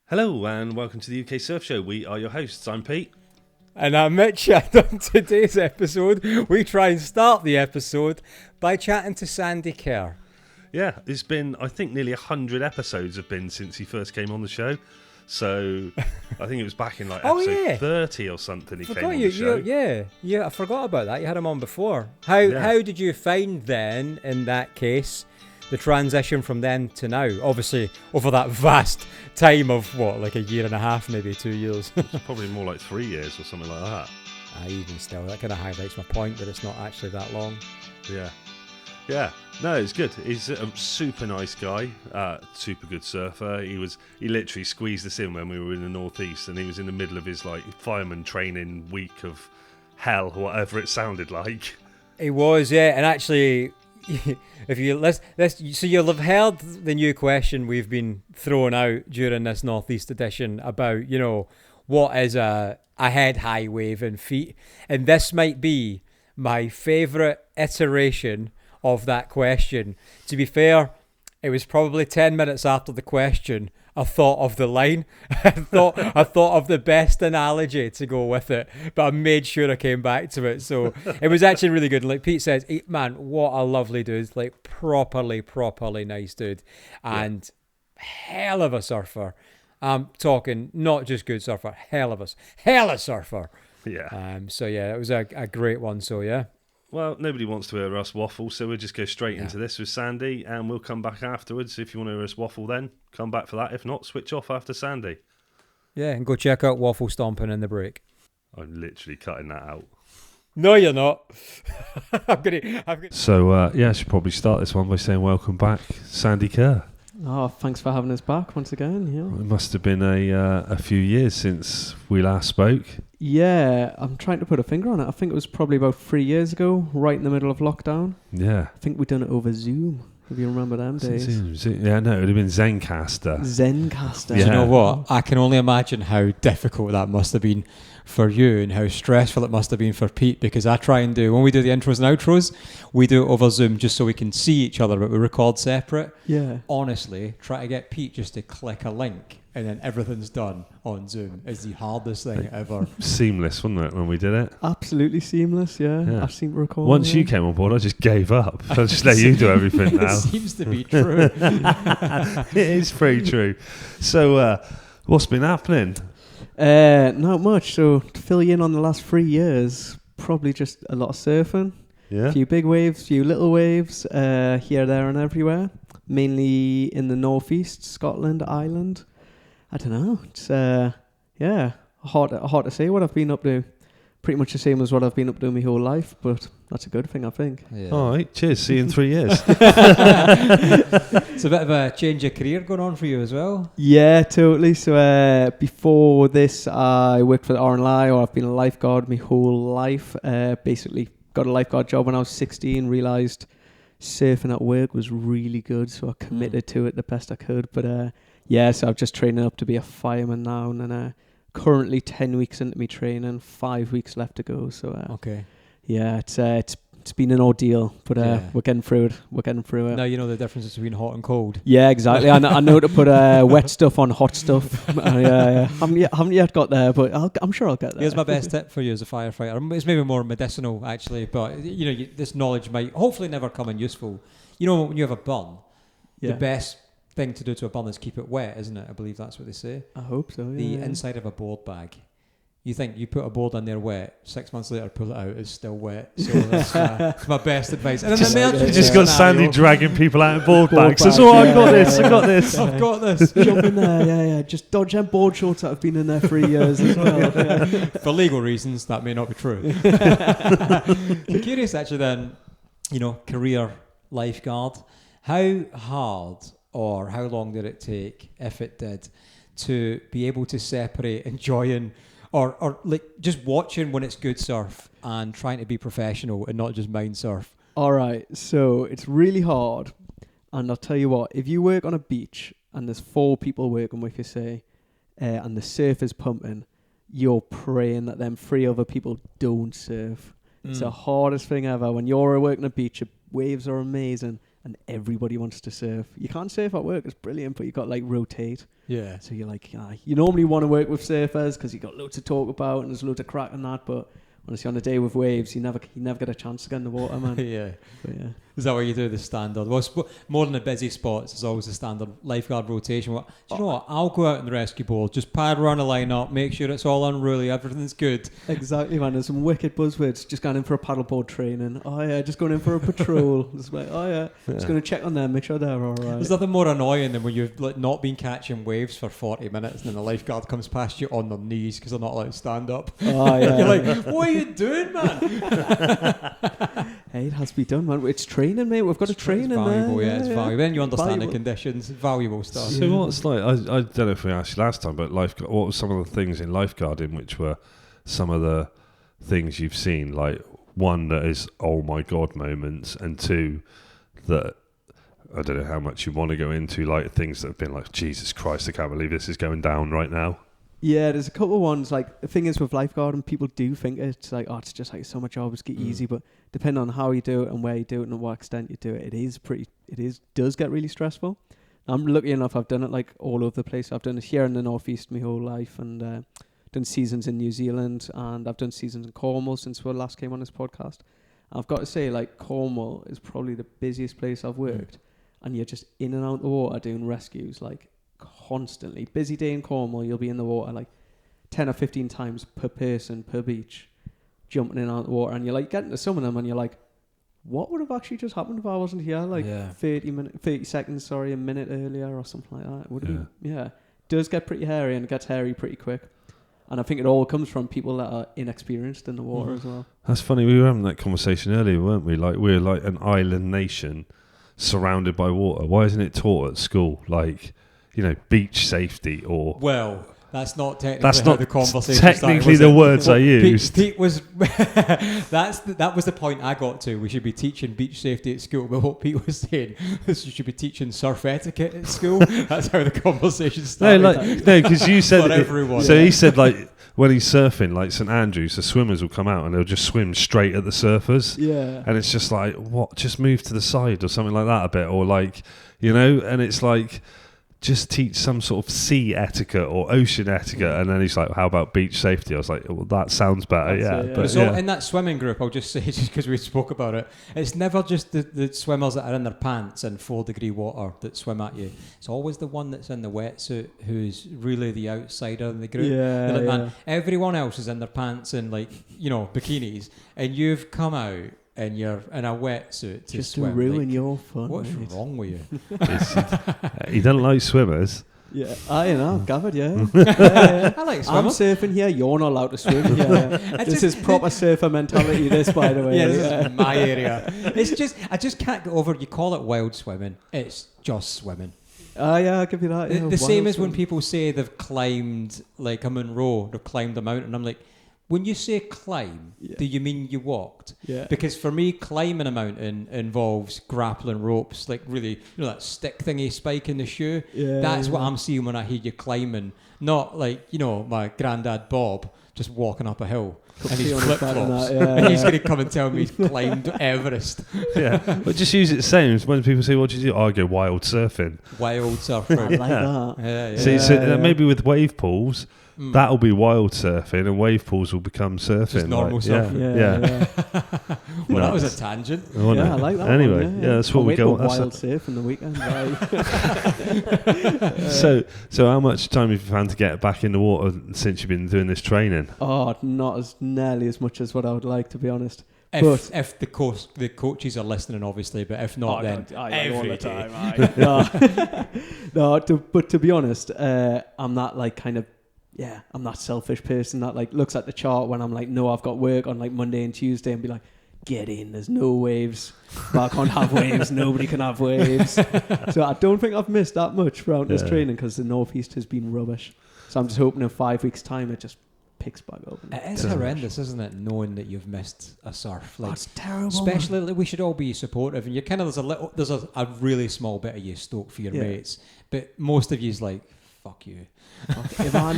Hello and welcome to the UK Surf Show. We are your hosts. I'm Pete. And I'm Mitch. And on today's episode, we try and start the episode by chatting to Sandy Kerr. Yeah, it's been, I think, nearly 100 episodes have been since he first came on the show. So I think it was back in like episode 30 or something he came on the show. Yeah, I forgot about that. You had him on before. How did you find then, in that case, the transition from then to now? Obviously, over that vast time of, like a year and a half, maybe 2 years? It's probably more like 3 years or something like that. Even still, that kind of highlights my point that it's not actually that long. Yeah. No, it's good. He's a super nice guy, super good surfer. He literally squeezed us in when we were in the northeast, and he was in the middle of his like fireman training week of hell, whatever it sounded like. He was, yeah, and actually, if you so you'll have heard the new question we've been throwing out during this northeast edition about, what is a head high wave in feet, and this might be my favourite iteration of that question. To be fair, it was probably 10 minutes after the question I thought of the line. I thought of the best analogy to go with it, but I made sure I came back to it. So it was actually really good. Like Pete says, man, what a lovely dude. Like properly nice dude. And hell of a surfer. I'm talking not just good surfer, hell of a surfer. Yeah. So yeah, it was a great one. So yeah. Well, nobody wants to hear us waffle, so we'll just go straight into this with Sandy, and we'll come back afterwards. If you want to hear us waffle then, come back for that. If not, switch off after Sandy. Yeah, and go check out Waffle Stomping in the break. I'm literally cutting that out. No, you're not. I'm gonna... So, I should probably start this one by saying welcome back, Sandy Kerr. Oh, thanks for having us back once again. Yeah. It must have been a few years since we last spoke. Yeah, I'm trying to put a finger on it. I think it was probably about 3 years ago, right in the middle of lockdown. Yeah. I think we'd done it over Zoom, if you remember them days. Yeah, no, it would have been Zencaster. Zencaster. Yeah. Do you know what? I can only imagine how difficult that must have been for you and how stressful it must have been for Pete, because I try and when we do the intros and outros, we do it over Zoom just so we can see each other, but we record separate. Yeah. Honestly, try to get Pete just to click a link and then everything's done on Zoom is the hardest thing ever. Seamless, wasn't it, when we did it? Absolutely seamless, yeah. I seem to recall. Once you came on board, I just gave up. I'll just let you do everything now. It seems to be true. It is pretty true. So, what's been happening? Not much. So, to fill you in on the last 3 years, probably just a lot of surfing. Yeah. A few big waves, few little waves, here, there and everywhere. Mainly in the northeast, Scotland, Ireland. I don't know. It's hard to say what I've been up to. Pretty much the same as what I've been up to my whole life, but that's a good thing, I think. Yeah. All right, cheers. See you in 3 years. It's a bit of a change of career going on for you as well. Yeah, totally. So before this, I worked for the RNLI, or I've been a lifeguard my whole life. Basically, got a lifeguard job when I was 16. Realised surfing at work was really good, so I committed to it the best I could. But so I'm just training up to be a fireman now, and currently 10 weeks into me training, 5 weeks left to go. So it's been an ordeal, but we're getting through it. Now you know the difference between hot and cold. Yeah, exactly. I know to put wet stuff on hot stuff. Haven't yet got there, but I'm sure I'll get there. Here's my best tip for you as a firefighter. It's maybe more medicinal actually, but this knowledge might hopefully never come in useful. When you have a burn, the best thing to do to a burn is keep it wet, isn't it? I believe that's what they say. I hope so. The inside of a board bag. You think you put a board in there wet, 6 months later pull it out, it's still wet. So that's my best advice. And you just got Sandy dragging people out of board bags. Says, I got this. I've got this. Jump in there, yeah. Just dodge them board shorts that have been in there 3 years as well. For legal reasons, that may not be true. So curious actually then, career lifeguard. How hard or how long did it take, if it did, to be able to separate enjoying or like just watching when it's good surf and trying to be professional and not just mind surf? All right, so it's really hard. And I'll tell you what, if you work on a beach and there's 4 people working with you, say, and the surf is pumping, you're praying that them 3 other people don't surf. It's the hardest thing ever. When you're working a beach, waves are amazing. and everybody wants to surf. You can't surf at work, it's brilliant, but you got like rotate. Yeah. So you're like, you normally want to work with surfers because you got loads to talk about and there's loads of crack and that, but honestly, on a day with waves, you never get a chance to get in the water, man. Yeah. But yeah. Is that what you do, the standard? Well, more than the busy spots, there's always the standard lifeguard rotation. Do you know what? I'll go out on the rescue board, just pad around the line up, make sure it's all unruly, everything's good. Exactly, man. There's some wicked buzzwords. Just going in for a paddleboard training. Oh yeah, just going in for a patrol. Just like, oh yeah, just going to check on them, make sure they're all right. There's nothing more annoying than when you've like, not been catching waves for 40 minutes and then the lifeguard comes past you on their knees because they're not allowed to stand up. Oh yeah. You're like, what are you doing, man? Hey, it has to be done, man. It's training, mate. We've got to train in valuable, there. yeah, it's valuable. Then you understand valuable. the conditions, valuable stuff. So what's like? I don't know if we asked you last time, but what were some of the things in lifeguarding which were some of the things you've seen? Like one that is oh my god moments, and two that I don't know how much you want to go into, like things that have been like Jesus Christ, I can't believe this is going down right now. Yeah, there's a couple of ones. Like the thing is with lifeguarding, people do think it's like, oh, it's just like so much job, it's get easy, but depending on how you do it and where you do it and to what extent you do it, does get really stressful. I'm lucky enough I've done it like all over the place. I've done it here in the Northeast my whole life, and done seasons in New Zealand, and I've done seasons in Cornwall since we last came on this podcast. I've got to say, like, Cornwall is probably the busiest place I've worked, and you're just in and out the water doing rescues like constantly. Busy day in Cornwall, you'll be in the water like 10 or 15 times per person per beach, jumping in and out the water, and you're like getting to some of them and you're like, what would have actually just happened if I wasn't here like 30 seconds, a minute earlier or something like that? It would have been, it does get pretty hairy, and it gets hairy pretty quick. And I think it all comes from people that are inexperienced in the water as well. That's funny. We were having that conversation earlier, weren't we? Like, we're like an island nation surrounded by water. Why isn't it taught at school? Like, you know, beach safety or... Well, that's not technically how the conversation technically started, the words I used. Pete was... that was the point I got to. We should be teaching beach safety at school. But what Pete was saying is you should be teaching surf etiquette at school. That's how the conversation started. No, because you said... For everyone. So he said, like... When he's surfing, like St Andrews, the swimmers will come out and they'll just swim straight at the surfers. Yeah. And it's just like, what? Just move to the side or something like that a bit. Or like, you know, and it's like, just teach some sort of sea etiquette or ocean etiquette. And then he's like, how about beach safety? I was like, well, that sounds better. That's But in that swimming group, I'll just say, just because we spoke about it, it's never just the swimmers that are in their pants in 4-degree water that swim at you. It's always the one that's in the wetsuit who's really the outsider in the group. Yeah, like, man, everyone else is in their pants and, like, you know, bikinis, and you've come out and you're in a wetsuit to just swim. to ruin your fun. What's mate. wrong with you? he doesn't like swimmers. Yeah, I know, gathered, yeah. I like swimming. I'm surfing here, you're not allowed to swim. This is proper surfer mentality, this, by the way. Yeah, this is my area. It's just, I just can't get over, you call it wild swimming, it's just swimming. Yeah, I'll give you that. The same as when people say they've climbed, like a Monroe, they've climbed a mountain. I'm like, when you say climb, do you mean you walked? Yeah. Because for me, climbing a mountain involves grappling ropes, like really, you know, that stick thingy spike in the shoe. Yeah, That's what I'm seeing when I hear you climbing. Not like, you know, my granddad Bob just walking up a hill and he's flip-flops. And he's going to come and tell me he's climbed Everest. Yeah, but just use it the same. When people say, what do you do? Oh, I go wild surfing. Wild surfing. I like that. Yeah. See, so maybe with wave pools, that'll be wild surfing, and wave pools will become surfing. Just normal surfing. Yeah. Well, that was a tangent. I like that. Anyway, one, that's what we go. Wild surf in the weekend. So how much time have you found to get back in the water since you've been doing this training? Oh, not as nearly as much as what I would like, to be honest. If the coaches are listening, obviously, but if not, then every day. But to be honest, I'm that like kind of, I'm that selfish person that like looks at the chart when I'm like, no, I've got work on like Monday and Tuesday, and be like, get in, there's no waves. But I can't have waves, nobody can have waves. So I don't think I've missed that much throughout this training because the Northeast has been rubbish. So I'm just hoping in 5 weeks' time it just picks back up. It is horrendous, isn't it, knowing that you've missed a surf? Like, that's terrible. Especially, like, we should all be supportive, and you're kind of, there's a really small bit of you stoked for your mates, but most of you's like, fuck you. If I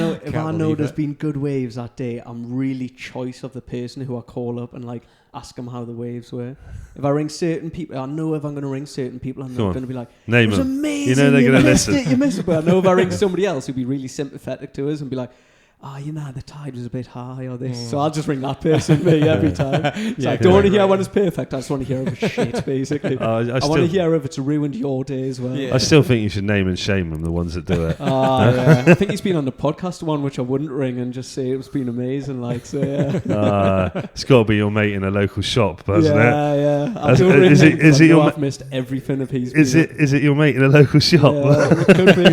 know there's it. been good waves that day, I'm really choice of the person who I call up and like ask them how the waves were. If I ring certain people, I know if I'm going to ring certain people, I'm not going to be like, name it was them. amazing. You know they're going to missed listen. it, you missed it. But I know if I ring somebody else who'd be really sympathetic to us and be like, the tide was a bit high or this. So I'll just ring that person every time. So I don't want to hear when it's perfect. I just want to hear if it's shit, basically. I want to hear if it's ruined your day as well. Yeah. I still think you should name and shame them, the ones that do it. Yeah. I think he's been on the podcast one, which I wouldn't ring and just say it's been amazing. Like, so yeah. It's got to be your mate in a local shop, hasn't it? Yeah. I don't ring him is it your I've missed everything of his. Is it your mate in a local shop? Yeah, it could be.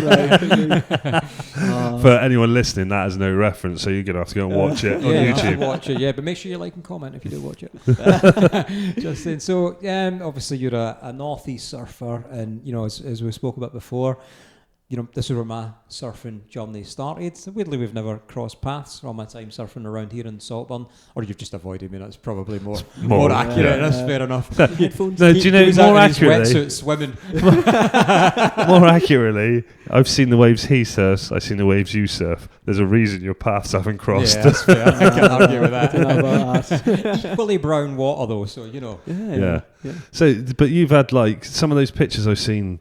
For anyone listening, that has no reference, so you're gonna have to go and watch it on YouTube. Watch it, but make sure you like and comment if you do watch it. Just saying. So, obviously you're a northeast surfer, and as we spoke about before, this is where my surfing journey started. So weirdly, we've never crossed paths all my time surfing around here in Saltburn, or you've just avoided me. That's probably more accurate. That's fair enough. No, do you know more accurately? Wetsuit swimming. More accurately, I've seen the waves he surfs. I've seen the waves you surf. There's a reason your paths haven't crossed. Yeah, that's fair. I can't argue with that. Equally brown water though, so Yeah. So, but you've had like some of those pictures I've seen.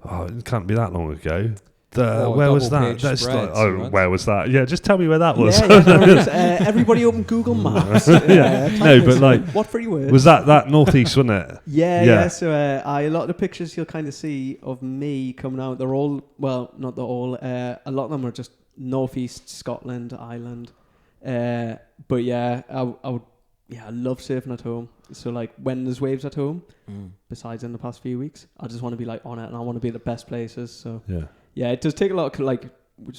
Oh, it can't be that long ago. Where was that? That's where was that? Yeah, just tell me where that was. Everybody open Google Maps. But like, what 3 words? Was that northeast, wasn't it? Yeah. So a lot of the pictures you'll kind of see of me coming out, they're all, well, not they're all, a lot of them are just northeast Scotland, Ireland. But yeah, I love surfing at home. So like when there's waves at home, besides in the past few weeks, I just want to be like on it, and I want to be at the best places. So yeah, it does take a lot of like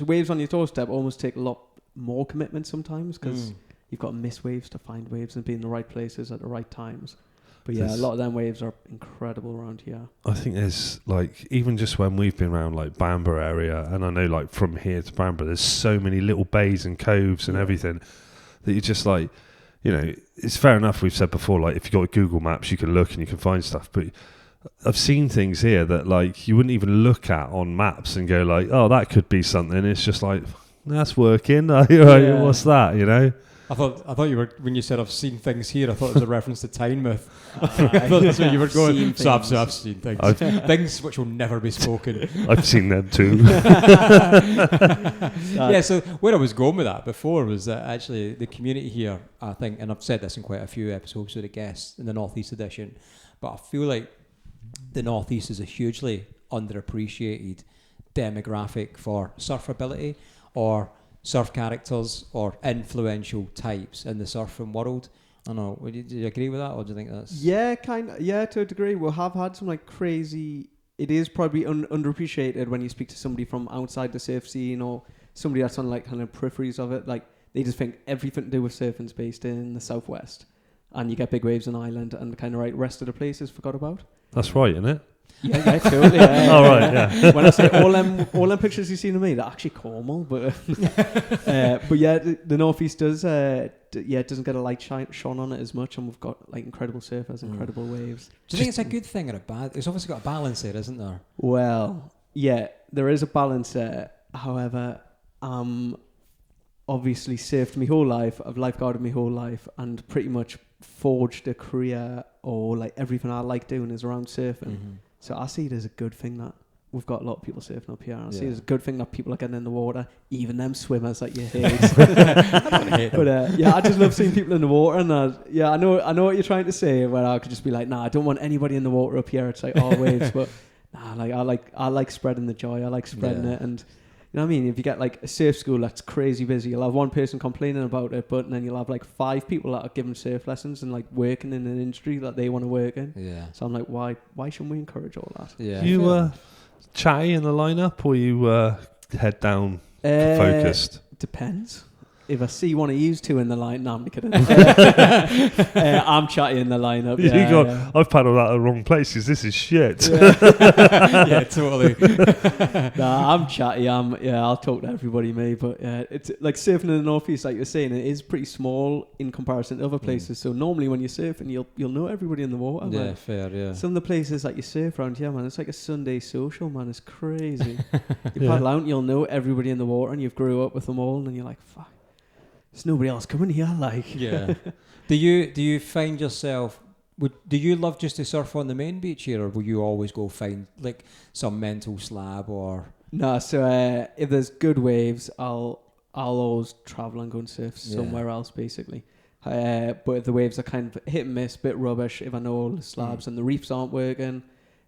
waves on your doorstep. Almost take a lot more commitment sometimes because you've got to miss waves to find waves and be in the right places at the right times. But yeah, a lot of them waves are incredible around here. I think there's like, even just when we've been around like Bamber area, and I know like from here to Bamber, there's so many little bays and coves and everything that you're just like, it's fair enough. We've said before, like if you got Google Maps, you can look and you can find stuff. But I've seen things here that like you wouldn't even look at on maps and go like, oh, that could be something. It's just like, that's working. What's that? I thought you were, when you said I've seen things here, I thought it was a reference to Tynemouth. I thought that's where you were going. So I've seen things. Things which will never be spoken. I've seen them too. Yeah, so where I was going with that before was that actually the community here, I think, and I've said this in quite a few episodes with the guests in the Northeast edition, but I feel like the Northeast is a hugely underappreciated demographic for surfability or surf characters or influential types in the surfing world. I don't know, do you agree with that, or do you think that's... Yeah, to a degree. We have had some like crazy... It is probably underappreciated when you speak to somebody from outside the surf scene or somebody that's on like kind of peripheries of it. Like they just think everything to do with surfing's based in the southwest, and you get big waves in Ireland, and the kind of rest of the places forgot about. That's right, isn't it? Yeah, totally. All right, yeah. When I say all them pictures you seen of me, they're actually Cornwall, but yeah, the Northeast does it doesn't get a light shone on it as much, and we've got like incredible surfers, incredible waves. Do you think it's a good thing or a bad? It's obviously got a balance there, isn't there? Well, yeah, there is a balance there. However, obviously surfed my whole life. I've lifeguarded my whole life, and pretty much forged a career, or like everything I like doing is around surfing. Mm-hmm. So I see it as a good thing that we've got a lot of people surfing up here. I see it as a good thing that people are getting in the water, even them swimmers that you hate. But I just love seeing people in the water, and I know what you're trying to say. Where I could just be like, nah, I don't want anybody in the water up here. It's like all waves, but nah, like I like spreading the joy. I like spreading it, and you know what I mean? If you get like a surf school that's crazy busy, you'll have one person complaining about it, but then you'll have like 5 people that are giving surf lessons and like working in an industry that they want to work in. Yeah. So I'm like, why shouldn't we encourage all that? Yeah. You chatty in the lineup, or you head down focused? Depends. if I see one of you two in the line, no, I'm kidding. I'm chatty in the lineup. Yeah, I've paddled out the wrong places. This is shit. Yeah, totally. Nah, I'm chatty. I'll talk to everybody, mate. But yeah, it's like surfing in the northeast, like you're saying, it is pretty small in comparison to other places. So normally when you're surfing, you'll know everybody in the water. Yeah, man. fair. Yeah. Some of the places that you surf around here, man, it's like a Sunday social, man. It's crazy. You paddle out, and you'll know everybody in the water, and you've grew up with them all, and you're like, fuck. There's nobody else coming here, like. Yeah. Do you find yourself? Do you love just to surf on the main beach here, or will you always go find like some mental slab or? No, so if there's good waves, I'll always travel and go and surf somewhere else, basically. But if the waves are kind of hit and miss, bit rubbish, if I know all the slabs and the reefs aren't working,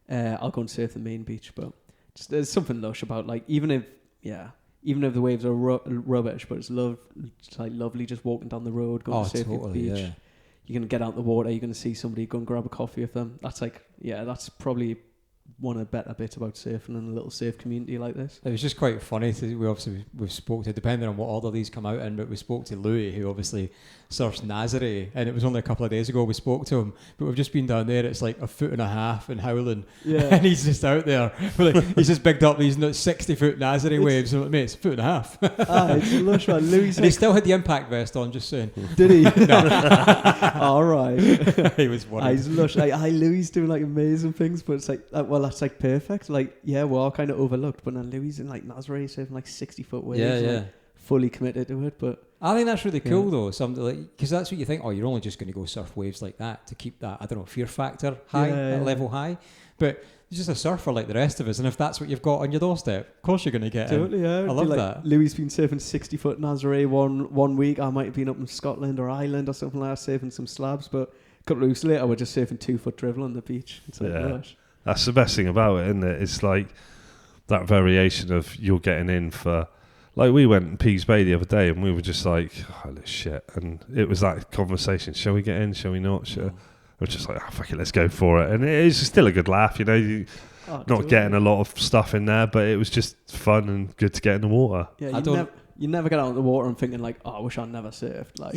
I'll go and surf the main beach. But there's something lush about like even if the waves are rubbish, but it's like lovely just walking down the road, going to surf at the beach. Yeah. You're going to get out the water, you're going to see somebody, go and grab a coffee with them. That's like, that's probably one of the better bits about surfing in a little safe community like this. It was just quite funny. We've spoke to, depending on what order these come out in, but we spoke to Louis, who obviously surfs Nazare, and it was only a couple of days ago we spoke to him, but we've just been down there. It's like 1.5 feet in Howland, and he's just out there. He's just bigged up these 60-foot Nazare waves. And I'm like, mate, it's 1.5 feet. It's lush, man. Louis, and he still had the impact vest on. Just saying. Did he? No. All right. He was worried. He's lush. Like, Louis doing like amazing things, but it's like, that's like perfect. Like, we're all kind of overlooked, but then Louis in like Nazare surfing like 60-foot waves. Like, fully committed to it. But I think that's really cool though, something like, because that's what you think, you're only just going to go surf waves like that to keep that, I don't know, fear factor high, level high, but you're just a surfer like the rest of us, and if that's what you've got on your doorstep, of course you're going to get totally, in. I love like, that. Louis been surfing 60-foot Nazare one week. I might have been up in Scotland or Ireland or something like that, surfing some slabs, but a couple of weeks later we're just surfing 2-foot drivel on the beach. It's like, gosh. That's the best thing about it, isn't it? It's like that variation of you're getting in for, like we went in Pease Bay the other day and we were just like, this shit. And it was that conversation, shall we get in, shall we not? We're just like, fuck it, let's go for it. And it is still a good laugh, not getting a lot of stuff in there, but it was just fun and good to get in the water. Yeah, you never get out of the water and thinking like, I wish I never surfed. Like,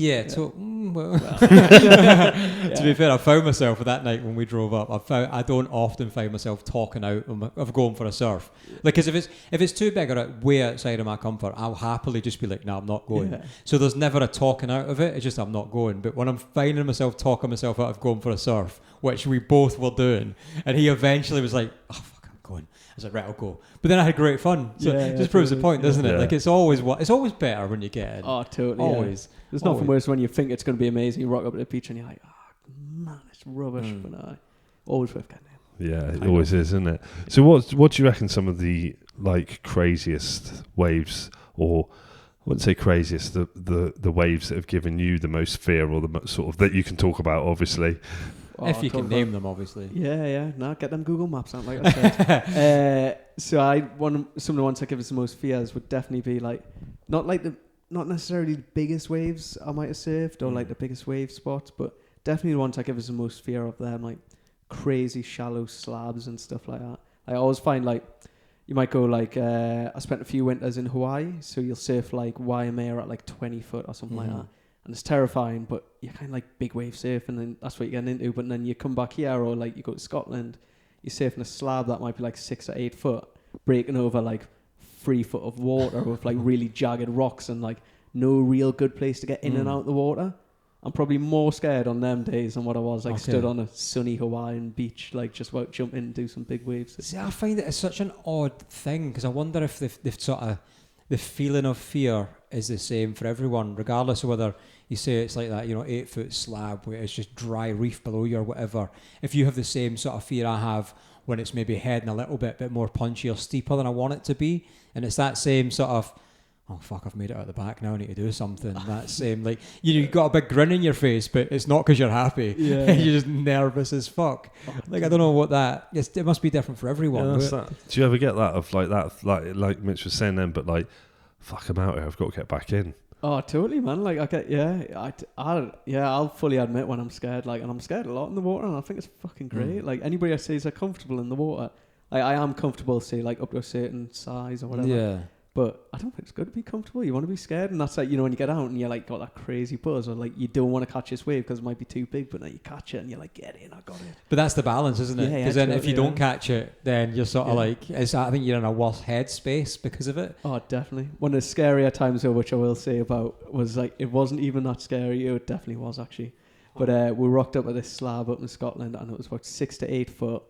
to be fair, I found myself that night when we drove up. I don't often find myself talking out of going for a surf. Like, because if it's too big or way outside of my comfort, I'll happily just be like, no, I'm not going. Yeah. So there's never a talking out of it. It's just I'm not going. But when I'm finding myself talking myself out of going for a surf, which we both were doing, and he eventually was like, oh fuck, I'm going. I was like, right, I'll go. But then I had great fun. So it just proves the point, doesn't it? Like, it's always better when you get in. Oh, totally. Always. There's nothing worse when you think it's going to be amazing. You rock up at the beach and you're like, oh, man, it's rubbish. But no, always worth getting in. Yeah, it always is, isn't it? So what do you reckon some of the like craziest waves, or I wouldn't say craziest, the waves that have given you the most fear, or the sort of that you can talk about, obviously? If you can name them, obviously. Yeah. No, get them Google Maps out, like I said. So some of the ones that give us the most fears would definitely be like, not necessarily the biggest waves I might have surfed or like the biggest wave spots, but definitely the ones that give us the most fear of them, like crazy shallow slabs and stuff like that. I always find like, you might go like, I spent a few winters in Hawaii, so you'll surf like Waimea at like 20 foot or something like that. And it's terrifying, but you're kind of like big wave surfing, and that's what you're getting into. But then you come back here, or like you go to Scotland, you're surfing a slab that might be like 6 or 8 foot, breaking over like 3 foot of water with like really jagged rocks and like no real good place to get in and out the water. I'm probably more scared on them days than what I was stood on a sunny Hawaiian beach, like just about jumping and do some big waves. See, I find it as such an odd thing, because I wonder if they've sort of, the feeling of fear is the same for everyone, regardless of whether you say it's like that, 8-foot slab where it's just dry reef below you or whatever. If you have the same sort of fear I have when it's maybe heading a little bit more punchy or steeper than I want it to be, and it's that same sort of, oh fuck, I've made it out the back now, I need to do something. That same, like, you've got a big grin in your face, but it's not because you're happy. Yeah. You're just nervous as fuck. Like, I don't know what that, it must be different for everyone. Yeah, do you ever get that of like that, like Mitch was saying then, but like, fuck, I'm out here, I've got to get back in. Oh, totally, man. Like, I get, I'll fully admit when I'm scared, like, and I'm scared a lot in the water, and I think it's fucking great. Like, anybody that says they're comfortable in the water, like, I am comfortable, say, like, up to a certain size or whatever. Yeah. But I don't think it's good to be comfortable. You want to be scared, and that's like, when you get out and you're like got that crazy buzz, or like you don't want to catch this wave because it might be too big, but then you catch it and you're like, get in, I got it. But that's the balance, isn't it? Because then if you don't catch it, then you're sort of like, I think you're in a worse headspace because of it. Oh, definitely. One of the scarier times, though, which I will say about, was like, it wasn't even that scary. It definitely was, actually. But we rocked up at this slab up in Scotland, and it was about 6 to 8 foot,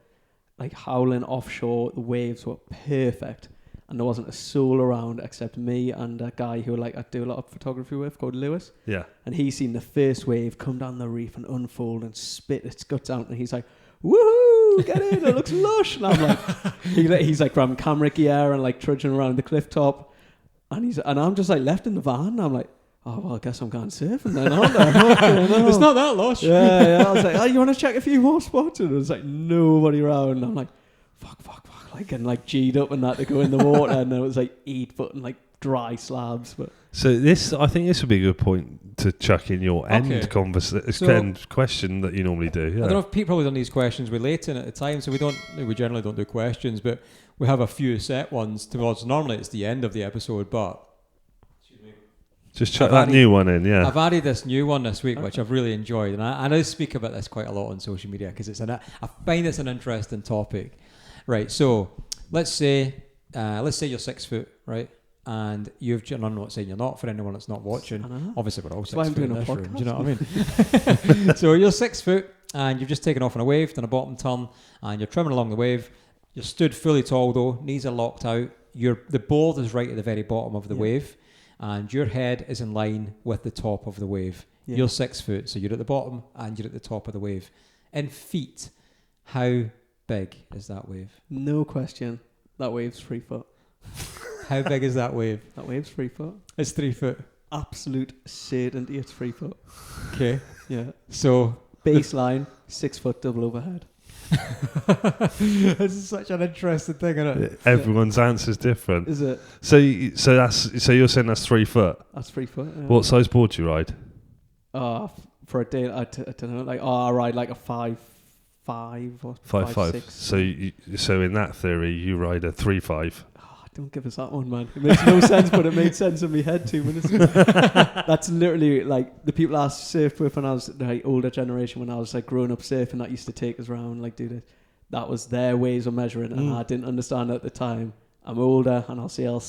like howling offshore. The waves were perfect, and there wasn't a soul around except me and a guy who I do a lot of photography with called Lewis. Yeah. And he's seen the first wave come down the reef and unfold and spit its guts out, and he's like, woohoo, get in, it looks lush. And I'm like, he's like grabbing camera gear and like trudging around the cliff top, and I'm just like left in the van, and I'm like, oh, well, I guess I'm going surfing then, aren't I? It's not that lush. Yeah. I was like, oh, you want to check a few more spots? And there was like nobody around. And I'm like, fuck. Like getting like G'd up and that to go in the water. And then it was like 8 foot and like dry slabs. But so I think this would be a good point to chuck in your end question that you normally do. Yeah. I don't know if Pete probably done these questions relating at the time, so we generally don't do questions, but we have a few set ones towards. Normally it's the end of the episode, but just chuck that new one in, yeah. I've added this new one this week, which I've really enjoyed, and I speak about this quite a lot on social media because I find it's an interesting topic. Right, so let's say you're 6 foot, right, and I'm not saying you're not for anyone that's not watching. Obviously, we're all 6 foot in this room. Do you know what I mean? So you're 6 foot, and you've just taken off on a wave, done a bottom turn, and you're trimming along the wave. You're stood fully tall though, knees are locked out. The board is right at the very bottom of the wave. And your head is in line with the top of the wave. Yeah. You're 6 foot, so you're at the bottom and you're at the top of the wave. In feet, how big is that wave? No question. That wave's 3 foot. How big is that wave? That wave's 3 foot. It's 3 foot. Absolute certainty it's 3 foot. Okay. Yeah. So baseline, 6 foot double overhead. This is such an interesting thing, isn't it? Everyone's answer is different. Is it? So you're saying that's 3 foot? That's 3 foot. Yeah. What size board do you ride? For a day, I don't know. Like, I ride like a 5.5 or 5.5. So in that theory, you ride a 3.5. Don't give us that one, man. It makes no sense, but it made sense in my head 2 minutes ago. That's literally like the people I surfed with when I was like older generation, when I was like growing up surfing, that used to take us around, like do this. That was their ways of measuring, and I didn't understand it at the time. I'm older, and I'll say I'll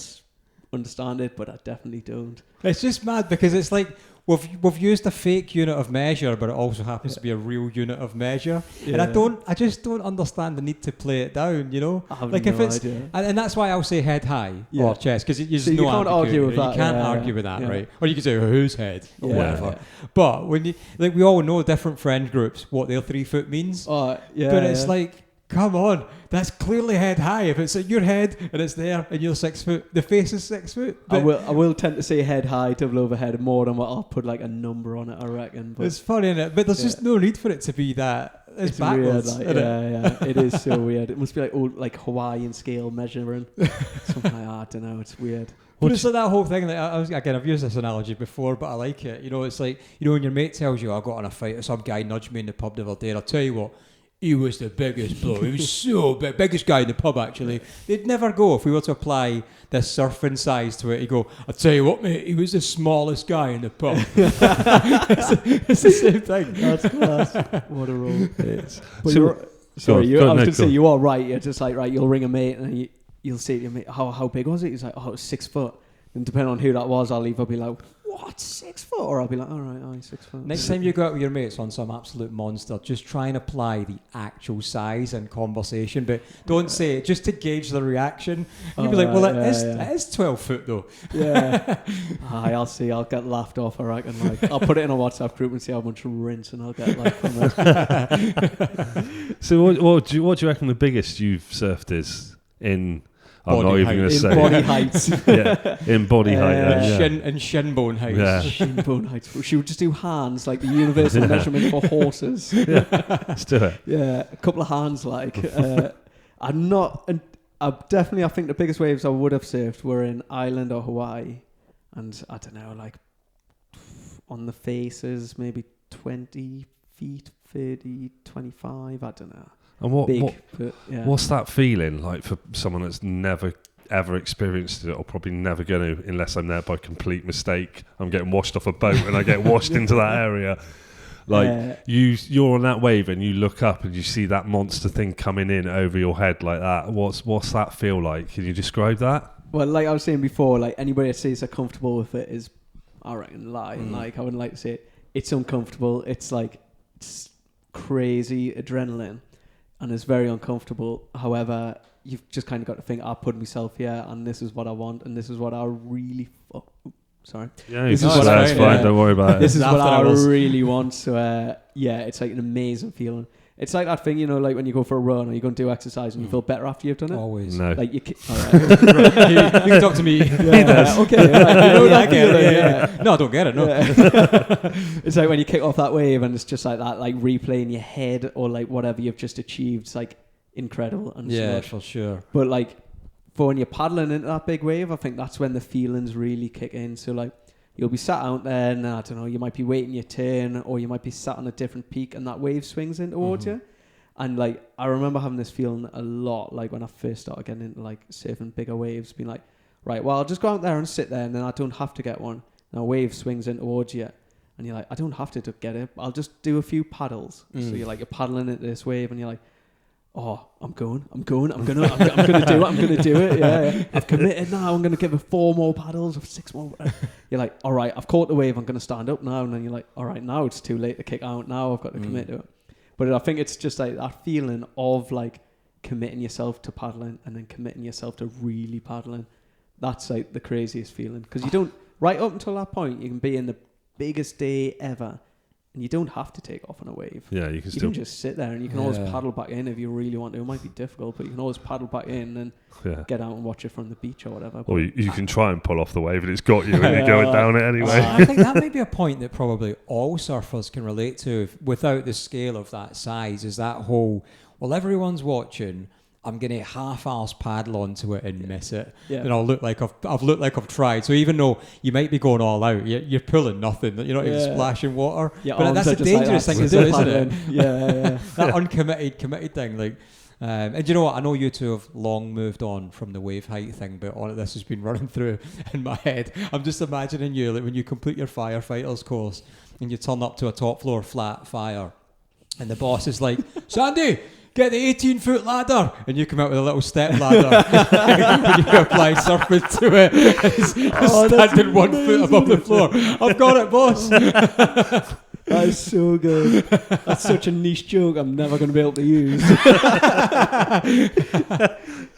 understand it, but I definitely don't. It's just mad because it's like we've used a fake unit of measure, but it also happens to be a real unit of measure. Yeah. And I just don't understand the need to play it down, you know? I have like no if it's idea. And that's why I'll say head high or chest, because you can't argue with that. You can't argue with that, right? Or you can say whose head or whatever. Yeah. But when you we all know different friend groups what their 3 foot means. But it's like, come on, that's clearly head high. If it's at your head and it's there and you're 6 foot, the face is 6 foot. I will tend to say head high, double overhead more than what I'll put like a number on it, I reckon. But it's funny, isn't it? But there's just no need for it to be that. It's backwards. Weird, like, it is so weird. It must be like old, like Hawaiian scale measuring. Something like that. I don't know. It's weird. But it's like that whole thing. Like I've used this analogy before, but I like it. You know, it's like, when your mate tells you, I got in a fight, or some guy nudged me in the pub the other day, and I'll tell you what, he was the biggest bloke. He was so big. Biggest guy in the pub, actually. They'd never go, if we were to apply this surfing size to it, he'd go, I'll tell you what, mate, he was the smallest guy in the pub. it's the same thing. That's class. What a role. You are right. You're just like, right, you'll ring a mate and you'll say to your mate, how big was it? He's like, it was 6 foot. And depending on who that was, I'll either be like, what, 6 foot? Or I'll be like, all right, 6 foot. Next time you go out with your mates on some absolute monster, just try and apply the actual size in conversation, but don't say it, just to gauge the reaction. You'll be like, well, it is 12 foot though. Yeah. I'll see. I'll get laughed off, I reckon. Like, I'll put it in a WhatsApp group and see how much rinse and I'll get like from it. So what do you reckon the biggest you've surfed is in... I'm not even going to say body heights. In body height. And shin bone heights. Yeah. Shin bone heights. She would just do hands, like the universal measurement for horses. Yeah. Let's do it. Yeah, a couple of hands, like. I think the biggest waves I would have surfed were in Ireland or Hawaii. And I don't know, like on the faces, maybe 20 feet, 30, 25, I don't know. And what's that feeling like for someone that's never ever experienced it, or probably never going to, unless I'm there by complete mistake. I'm getting washed off a boat and I get washed into that area. Like you're on that wave and you look up and you see that monster thing coming in over your head like that. What's that feel like? Can you describe that? Well, like I was saying before, like anybody that says they're comfortable with it is, I reckon, lying. Like I wouldn't like to say it. It's uncomfortable. It's like it's crazy adrenaline, and it's very uncomfortable. However, you've just kind of got to think, I put myself here, and this is what I want, and this is what I really. Sorry. Yeah, that's fine. Don't worry about it. This is what I really want. So it's like an amazing feeling. It's like that thing, you know, like when you go for a run or you go and do exercise and you feel better after you've done it. Always. No. Like you can talk to me. Yeah, okay. Right, I get it. Yeah. No, I don't get it. No. Yeah. It's like when you kick off that wave and it's just like that, like replay in your head or like whatever you've just achieved. It's like incredible and so much. For sure. But like for when you're paddling into that big wave, I think that's when the feelings really kick in. So like you'll be sat out there and I don't know, you might be waiting your turn or you might be sat on a different peak and that wave swings in towards you. And like, I remember having this feeling a lot, like when I first started getting into like surfing bigger waves, being like, right, well, I'll just go out there and sit there and then I don't have to get one. Now a wave swings in towards you and you're like, I don't have to get it. I'll just do a few paddles. So you're paddling into this wave and you're like, oh, I'm going to do it. I'm going to do it. Yeah. I've committed now. I'm going to give it 4 more paddles or 6 more. You're like, all right, I've caught the wave. I'm going to stand up now. And then you're like, all right, now it's too late to kick out. Now I've got to commit to it. But I think it's just like that feeling of like committing yourself to paddling and then committing yourself to really paddling. That's like the craziest feeling. Because you don't, right up until that point, you can be in the biggest day ever. And you don't have to take off on a wave. Yeah, you can just sit there and you can always paddle back in if you really want to. It might be difficult, but you can always paddle back in and get out and watch it from the beach or whatever. Or you can try and pull off the wave and it's got you and you're going down it anyway. I think that may be a point that probably all surfers can relate to without the scale of that size, is that whole, well, everyone's watching, I'm going to half-arse paddle onto it and miss it. Yeah. And I'll look like I've looked like I've tried. So even though you might be going all out, you're pulling nothing. You're not even splashing water. But that's a dangerous thing to do, isn't it? Yeah. That committed thing. Like, and you know what? I know you two have long moved on from the wave height thing, but all of this has been running through in my head. I'm just imagining you, like when you complete your firefighter's course and you turn up to a top floor flat fire and the boss is like, Sandy, get the 18-foot ladder, and you come out with a little step ladder and you apply surface to it. It's standing 1 foot above the floor. I've got it, boss. That is so good. That's such a niche joke I'm never going to be able to use.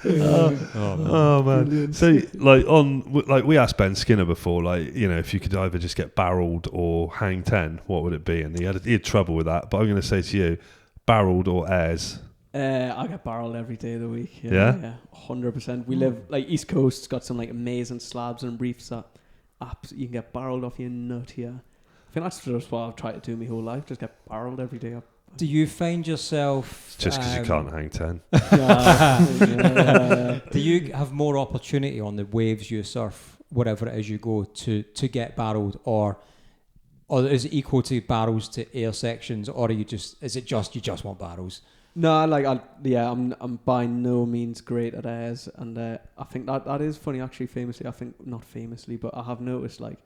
Oh man. So we asked Ben Skinner before, like, you know, if you could either just get barreled or hang 10, what would it be? And he had trouble with that. But I'm going to say to you, barreled or airs? I get barreled every day of the week. Yeah, 100%. We live like East Coast's got some like amazing slabs and reefs that you can get barreled off your nut here. I think that's just what I've tried to do my whole life. Just get barreled every day. Do you find yourself just because you can't hang 10? Do you have more opportunity on the waves you surf, whatever it is you go to get barreled, or is it equal to barrels to air sections, or are you just you just want barrels? No, I'm by no means great at airs, and I think that is funny actually. Famously, I think not famously, but I have noticed like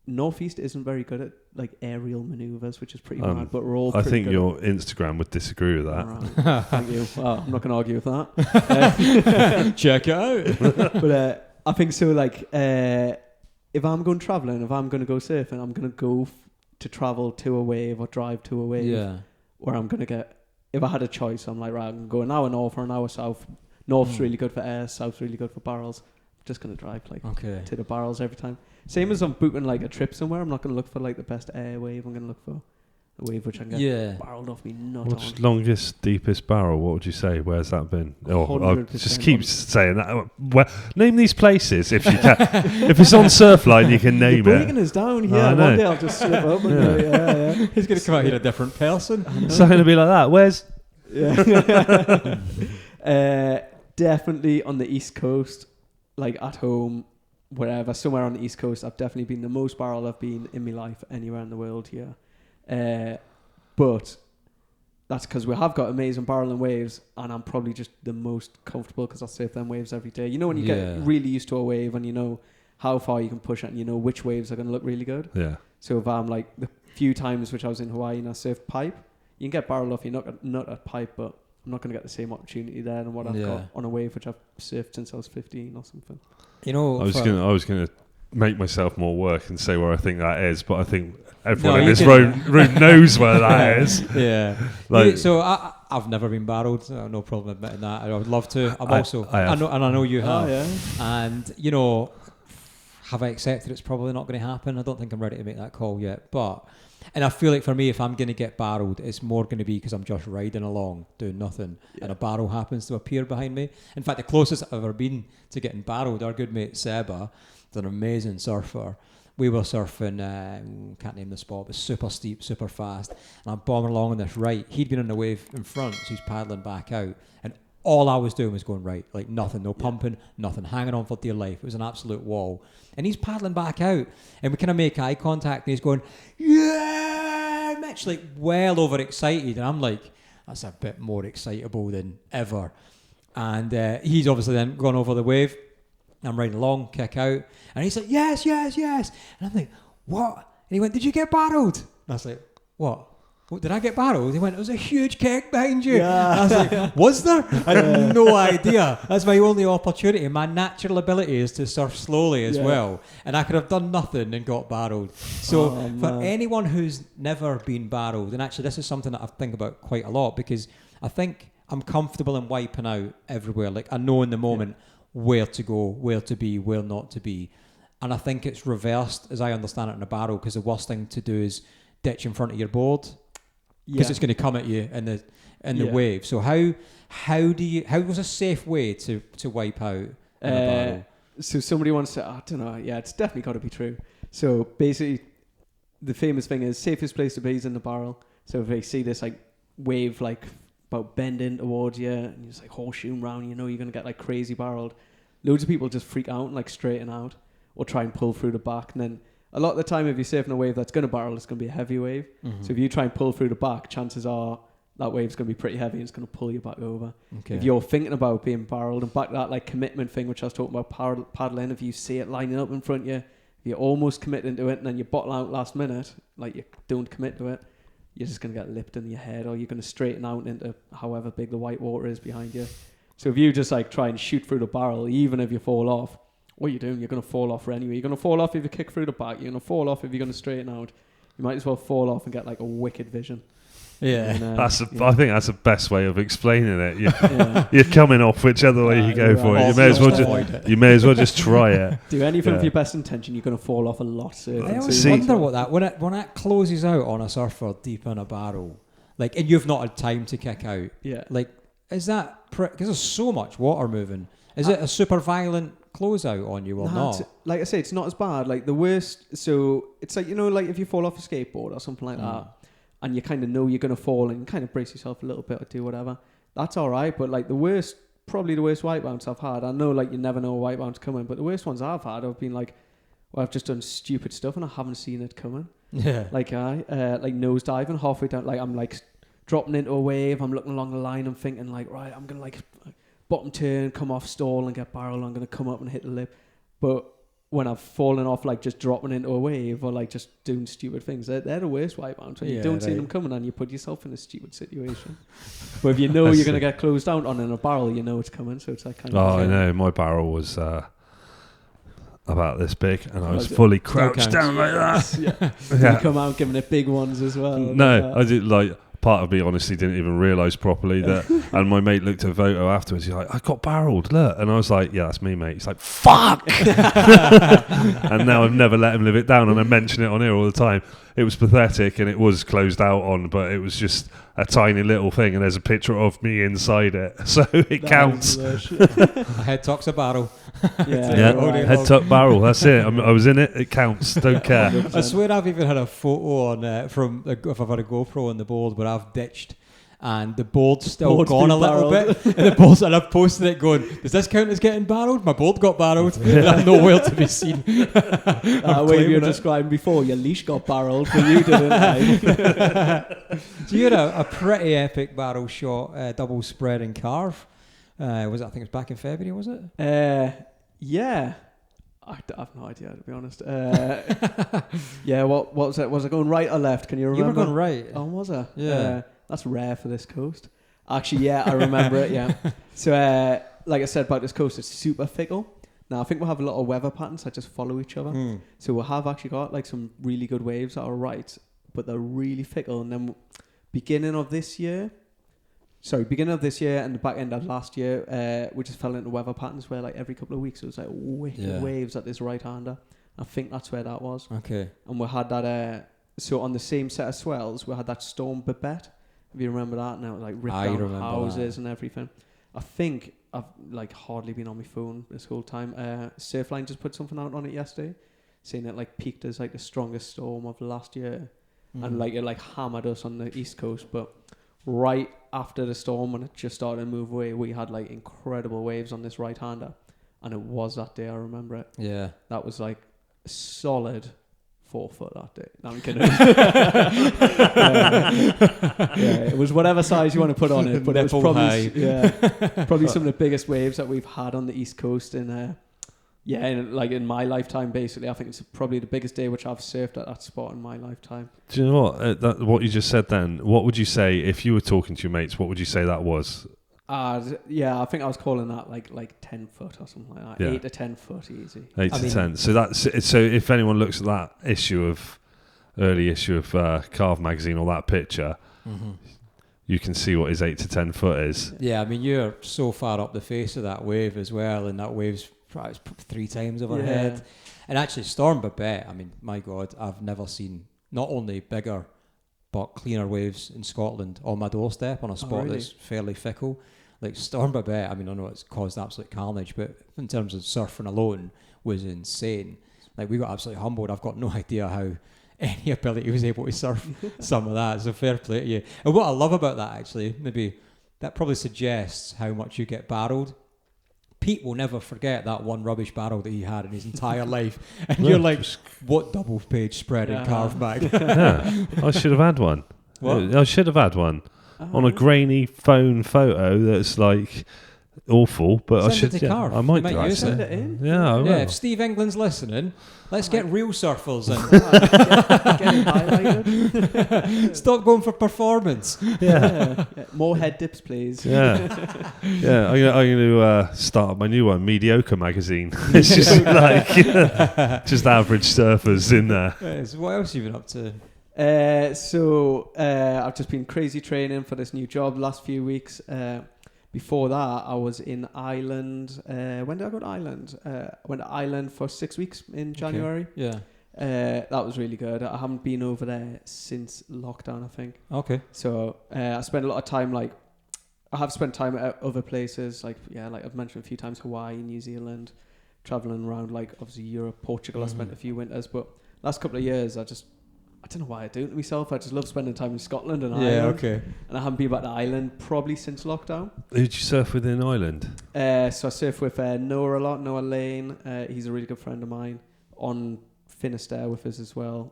Northeast isn't very good at like aerial maneuvers, which is pretty mad. But we're all. I think your Instagram would disagree with that. Right. Thank you. Well, I'm not going to argue with that. Check it out. But I think so. Like, if I'm going traveling, if I'm going to go surfing, I'm going to go to travel to a wave or drive to a wave. Yeah. Where I'm going to get. If I had a choice, I'm like, right, I'm going an hour north or an hour south. North's really good for air, south's really good for barrels. I'm just going to drive to the barrels every time. Same as I'm booking like a trip somewhere, I'm not going to look for like the best air wave. I'm going to look for a wave which I can get barreled off me nut on. What's longest, deepest barrel? What would you say? Where's that been? Oh, just keep saying that. Name these places if you can. If it's on Surfline, you can name it. Breaking us down here. One day I'll just slip up. And He's going to come out here a different person. It's not going to be like that. Where's? Definitely on the East Coast, like at home, wherever, somewhere on the East Coast. I've definitely been the most barrel I've been in my life anywhere in the world here. But that's because we have got amazing barreling waves, and I'm probably just the most comfortable because I surf them waves every day. You know when you get really used to a wave and you know how far you can push it and you know which waves are going to look really good. Yeah. So if I'm like the few times which I was in Hawaii and I surfed pipe, you can get barrel off, you're not at pipe, but I'm not going to get the same opportunity there than what I've got on a wave which I've surfed since I was 15 or something. You know, I was gonna make myself more work and say where I think that is, but I think everyone in this room knows where that is. Yeah. Like, so I've never been barreled. So no problem admitting that. I would love to. I know you have. Oh, yeah. And have I accepted it's probably not going to happen? I don't think I'm ready to make that call yet. And I feel like for me, if I'm going to get barreled, it's more going to be because I'm just riding along, doing nothing, and a barrel happens to appear behind me. In fact, the closest I've ever been to getting barreled, our good mate Seba, is an amazing surfer. We were surfing, can't name the spot, but super steep, super fast. And I'm bombing along on this right. He'd been on the wave in front, so he's paddling back out. And all I was doing was going right, like nothing, no pumping, nothing, hanging on for dear life. It was an absolute wall. And he's paddling back out, and we kind of make eye contact, and he's going, yeah, Mitch, like well overexcited. And I'm like, that's a bit more excitable than ever. And he's obviously then gone over the wave. I'm riding along, kick out, and he's like, yes, yes, yes. And I'm like, what? And he went, did you get barreled? And I was like, what? Did I get barreled? He went, there was a huge kick behind you. Yeah. And I was like, was there? I had no idea. That's my only opportunity. My natural ability is to surf slowly as well. And I could have done nothing and got barreled. So for anyone who's never been barreled, and actually this is something that I think about quite a lot, because I think I'm comfortable in wiping out everywhere. Like I know in the moment where to go, where to be, where not to be. And I think it's reversed, as I understand it, in a barrel, because the worst thing to do is ditch in front of your board, because it's going to come at you in the wave. So how was a safe way to wipe out in a barrel? So somebody wants to, I don't know, it's definitely got to be true. So basically, the famous thing is safest place to be is in the barrel. So if they see this like wave like about bending towards you and you're just like horseshoeing around, you know you're going to get like crazy barreled. Loads of people just freak out and like straighten out or try and pull through the back. And then a lot of the time if you're surfing a wave that's going to barrel, it's going to be a heavy wave. Mm-hmm. So if you try and pull through the back, chances are that wave's going to be pretty heavy and it's going to pull you back over. Okay. If you're thinking about being barreled, and back to that like commitment thing which I was talking about paddling, if you see it lining up in front of you, you're almost committing to it and then you bottle out last minute, like you don't commit to it, you're just going to get lipped in your head, or you're going to straighten out into however big the white water is behind you. So if you just like try and shoot through the barrel, even if you fall off, what you're doing, you're going to fall off anyway. You're going to fall off if you kick through the back. You're going to fall off if you're going to straighten out. You might as well fall off and get like a wicked vision. Yeah, and, I think that's the best way of explaining it. You're coming off whichever way you go for it. You may as well just try it. Do anything with your best intention, you're going to fall off a lot. I always wonder what that when it closes out on a surfer deep in a barrel, like, and you've not had time to kick out. Yeah, like, is that because there's so much water moving? Is it a super violent closeout on you or not? Like I say, it's not as bad. Like the worst. So it's like, like if you fall off a skateboard or something like that, and you kind of know you're going to fall and kind of brace yourself a little bit or do whatever, that's all right. But like probably the worst white bounce I've had, I know like you never know a white bounce coming, but the worst ones I've had have been like, well, I've just done stupid stuff and I haven't seen it coming. Yeah. Like like nose diving halfway down, like I'm like dropping into a wave, I'm looking along the line, I'm thinking like, right, I'm going to like bottom turn, come off stall and get barrel, I'm going to come up and hit the lip. But when I've fallen off, like just dropping into a wave or like just doing stupid things, they're the worst wipeouts. When you don't see them coming and you put yourself in a stupid situation. But if you know you're going to get closed down on in a barrel, you know it's coming. So it's like kind of... I know. My barrel was about this big and I was fully crouched down like that. Yeah. You come out giving it big ones as well. No, I did like... Part of me honestly didn't even realise properly that, and my mate looked at Voto afterwards, he's like, I got barreled, look, and I was like, yeah, that's me, mate. He's like, fuck. And now I've never let him live it down, and I mention it on here all the time. It was pathetic and it was closed out on, but it was just a tiny little thing, and there's a picture of me inside it, so it counts. A head tuck's a barrel. Head tuck barrel, that's it. I was in it, it counts, don't care. 100%. I swear I've even had a photo on if I've had a GoPro on the board where I've ditched and the board's still board's gone been a little barreled. bit. And the board's, and I've posted it going, does this count as getting barreled? My board got barreled. And I'm nowhere to be seen. That way you were describing before, your leash got barreled, but you didn't. So you had a pretty epic barrel shot, double spread and carve. Was it? I think it was back in February, was it? Yeah. I have no idea, to be honest. Yeah, what was it? Was I going right or left? Can you remember? You were going right. Oh, was I? Yeah. That's rare for this coast. Actually, yeah, I remember it, yeah. So, like I said about this coast, it's super fickle. Now, I think we'll have a lot of weather patterns that just follow each other. So we'll have actually got like some really good waves that are right, but they're really fickle. And then beginning of this year and the back end of last year, we just fell into weather patterns where like every couple of weeks it was like wicked waves at this right-hander. I think that's where that was. Okay. And we had that, so on the same set of swells, we had that storm Babette. If you remember that, now like ripped down houses and everything. I think I've like hardly been on my phone this whole time. Surfline just put something out on it yesterday, saying it like peaked as like the strongest storm of last year, and like it like hammered us on the east coast. But right after the storm, when it just started to move away, we had like incredible waves on this right-hander, and it was that day. I remember it. Yeah, that was like a solid 4 foot that day. No, I'm kidding. Yeah, it was whatever size you want to put on it, but it was probably probably some of the biggest waves that we've had on the east coast in in my lifetime. Basically, I think it's probably the biggest day which I've surfed at that spot in my lifetime. Do you know what? What you just said then, what would you say if you were talking to your mates? What would you say that was? I think I was calling that like 10 foot or something like that. 8 to 10 foot easy. 8 to 10. So if anyone looks at that early issue of Carve magazine or that picture, you can see what his 8 to 10 foot is. Yeah, I mean, you're so far up the face of that wave as well, and that wave's probably 3 times overhead. And actually, Storm Babette, I mean, my God, I've never seen not only bigger but cleaner waves in Scotland on my doorstep on a spot that's fairly fickle. Like Storm Babette, I mean, I know it's caused absolute carnage, but in terms of surfing alone, was insane. Like, we got absolutely humbled. I've got no idea how any ability was able to surf some of that. So fair play to you. And what I love about that, actually, maybe that probably suggests how much you get barreled. Pete will never forget that one rubbish barrel that he had in his entire life. And you're like, what double page spread in Carve mag? Yeah, I should have had one. What? I should have had one on a grainy phone photo that's like awful, but Send I should. it to Carve. I might You might do use Send actually. it in. Yeah, I will. Yeah, if Steve England's listening, let's get real surfers and Get it highlighted. stop going for performance. Yeah. More head dips, please. Yeah, yeah. I'm going to start my new one, Mediocre magazine. It's just like just average surfers in there. So what else have you been up to? I've just been crazy training for this new job the last few weeks. Before that, I was in Ireland. When did I go to Ireland? I went to Ireland for 6 weeks in January. Okay. Yeah. That was really good. I haven't been over there since lockdown, I think. Okay. So I spent a lot of time, like, I have spent time at other places, like I've mentioned a few times, Hawaii, New Zealand, traveling around, like, obviously Europe, Portugal. I spent a few winters, but last couple of years, I don't know why I do it to myself. I just love spending time in Scotland and Ireland. Yeah, okay. And I haven't been back to Ireland probably since lockdown. Who'd you surf with in Ireland? So I surf with Noah a lot, Noah Lane. He's a really good friend of mine. On Finisterre with us as well.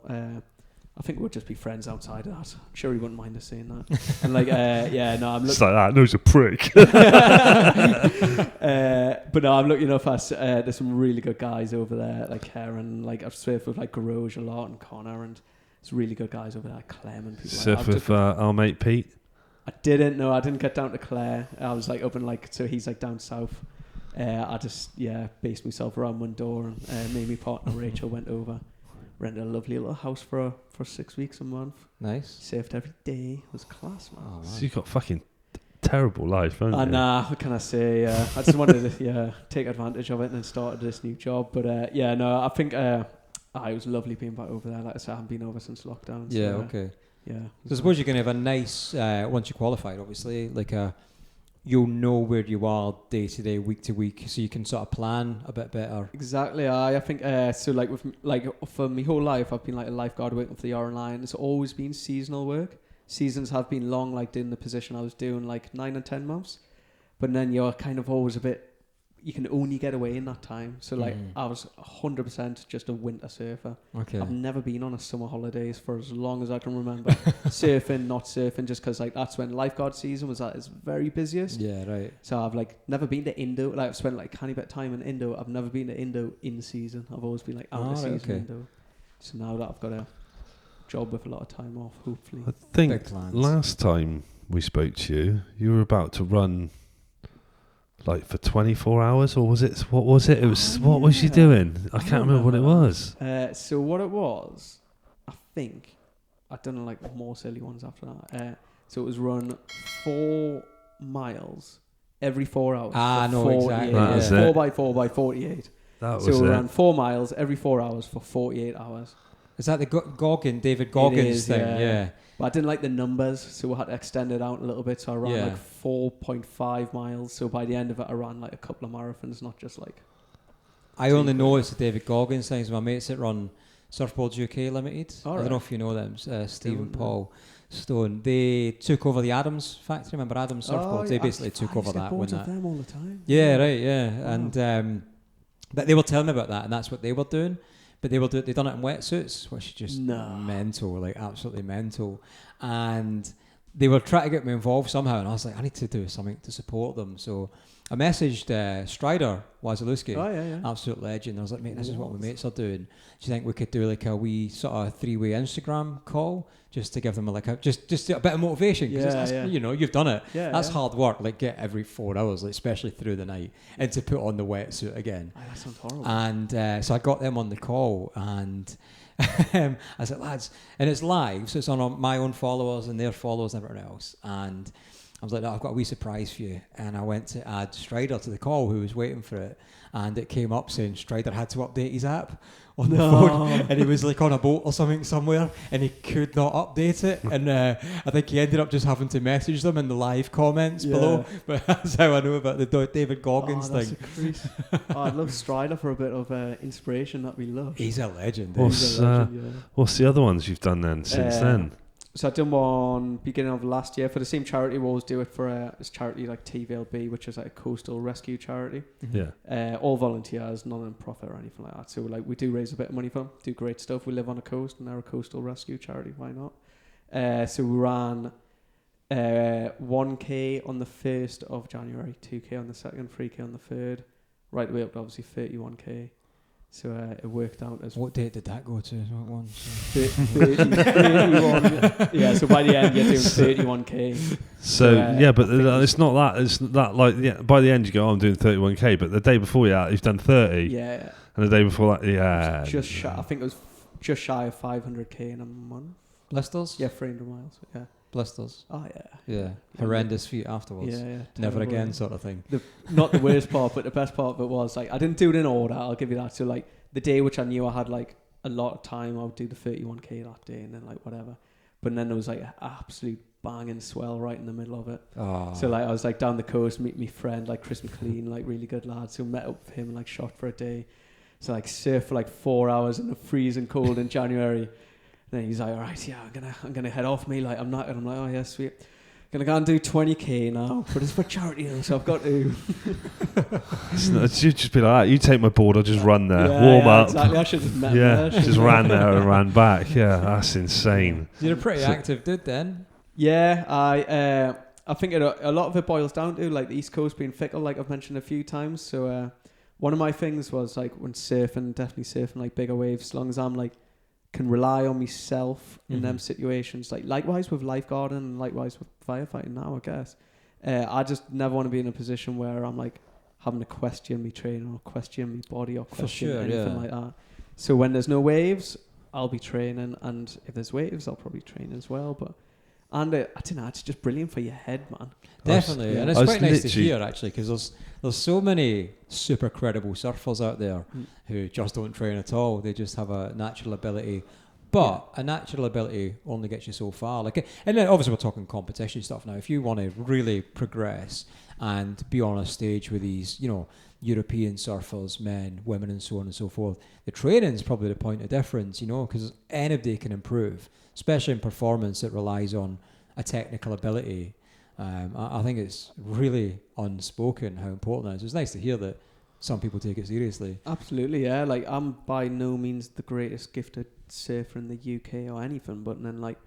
I think we'll just be friends outside of that. I'm sure he wouldn't mind us saying that. And like, I'm It's like that. No, he's a prick. but no, I'm looking up at there's some really good guys over there, like Karen. Like I've surfed with like Garage a lot and Connor, and it's really good guys over there, Clem and people. Surf with our mate Pete. I didn't get down to Clare. I was like up in so he's like down south. I just based myself around one door, and me and my partner Rachel went over, rented a lovely little house for 6 weeks a month. Nice. Surfed every day. It was class, man. Oh, So you got fucking terrible life, haven't you? What can I say? I just wanted to take advantage of it and then started this new job. But I think it was lovely being back over there. Like I said, I haven't been over since lockdown. So, okay. Yeah. So I suppose you're going to have a nice, once you're qualified, obviously, like you'll know where you are day to day, week to week, so you can sort of plan a bit better. Exactly. I think so. Like for my whole life, I've been like a lifeguard working for the RNI, and it's always been seasonal work. seasons have been long, like doing the position I was doing, like 9 and 10 months. But then you're kind of always a bit, you can only get away in that time. So like I was 100% just a winter surfer. Okay. I've never been on a summer holidays for as long as I can remember. Surfing, not surfing, just because like that's when lifeguard season was at its very busiest. Yeah, right. So I've like never been to Indo. Like I've spent like a tiny bit of time in Indo. I've never been to Indo in season. I've always been like out of season Indo. So now that I've got a job with a lot of time off, hopefully. I think last time we spoke to you were about to run like for 24 hours, or was it? What was it? It was. What was you doing? I can't remember what it was. So what it was, I think, I've done like more silly ones after that. So it was run 4 miles every 4 hours. No, exactly. That was 4 by 4 by 48. That was so we ran 4 miles every 4 hours for 48 hours. Is that the Gogen, David Goggins thing? Yeah. But I didn't like the numbers, so we had to extend it out a little bit. So I ran like 4.5 miles. So by the end of it, I ran like a couple of marathons, not just like... I only know it's the David Goggins things. My mates that run Surfboards UK Limited. I don't know if you know them, Steve and Paul Stone. They took over the Adams factory. Remember Adams Surfboards? They basically took over that. I them all the time. Yeah, right, yeah. Wow. And but they were telling me about that, and that's what they were doing. But they done it in wetsuits, which is just mental, like absolutely mental. And they were trying to get me involved somehow, and I was like, I need to do something to support them. So I messaged Strider Wazalewski, absolute legend. I was like, mate, this is what my mates are doing. Do you think we could do like a wee sort of 3-way Instagram call just to give them like just a bit of motivation? Because you know, you've done it. That's hard work. Like get every 4 hours, like, especially through the night, and to put on the wetsuit again. That sounds horrible. And so I got them on the call, and I said, lads, and it's live, so it's on my own followers and their followers and everyone else. And I was like, no, I've got a wee surprise for you. And I went to add Strider to the call, who was waiting for it. And it came up saying Strider had to update his app on the phone. And he was like on a boat or something somewhere, and he could not update it. And I think he ended up just having to message them in the live comments below. But that's how I know about the David Goggins thing. I'd love Strider for a bit of inspiration. That'd be love. He's a legend. What's the other ones you've done then since then? So I've done one beginning of last year for the same charity. We always do it for this charity like TVLB, which is like a coastal rescue charity. Yeah. All volunteers, non-profit or anything like that. So like we do raise a bit of money for them, do great stuff. We live on a coast and they're a coastal rescue charity. Why not? So we ran 1K on the 1st of January, 2K on the 2nd, 3K on the 3rd, right the way up to obviously 31K. So it worked out as... What date did that go to? What one? 31. Yeah, so by the end you're doing 31K. So but it's not that. It's that like by the end you go, I'm doing 31K, but the day before you've done 30. Yeah. And the day before that, I think it was just shy of 500K in a month. Blisters? Yeah, 300 miles. Yeah. Blisters. Oh yeah. Horrendous feet afterwards. Yeah. Never again sort of thing. Not the worst part, but the best part of it was like I didn't do it in order. I'll give you that. So like the day which I knew I had like a lot of time, I would do the 31K that day, and then like whatever. But then there was like an absolute banging swell right in the middle of it. Oh. So like I was like down the coast, meet my friend like Chris McLean, like really good lad. So met up with him and like shot for a day. So like surf for like 4 hours in the freezing cold in January. Then he's like, all right, yeah, I'm gonna head off, me. Like I'm not, and I'm like, oh yeah, sweet. Gonna go and do 20K now, but it's for charity now, so I've got to. You'd just be like, you take my board, I'll just run there, warm up. Exactly. I should have met him there. Just ran there and ran back. Yeah, that's insane. You're a pretty active dude then. Yeah, I think a lot of it boils down to like the East Coast being fickle, like I've mentioned a few times. So one of my things was like when definitely surfing like bigger waves, as long as I'm like can rely on myself in them situations. Like likewise with lifeguarding and likewise with firefighting now, I guess. I just never want to be in a position where I'm like having to question me training or question me body or question anything like that. So when there's no waves, I'll be training, and if there's waves, I'll probably train as well. But I don't know, it's just brilliant for your head, man. Definitely, and it's quite nice to hear actually, because there's so many super credible surfers out there who just don't train at all. They just have a natural ability, but a natural ability only gets you so far. Like, and then obviously we're talking competition stuff now. If you want to really progress and be on a stage with these, you know, European surfers, men, women, and so on and so forth, the training is probably the point of difference, you know, because anybody can improve, especially in performance that relies on a technical ability. I think it's really unspoken how important that is. It's nice to hear that some people take it seriously. Absolutely, yeah. Like, I'm by no means the greatest gifted surfer in the UK or anything, but then, like,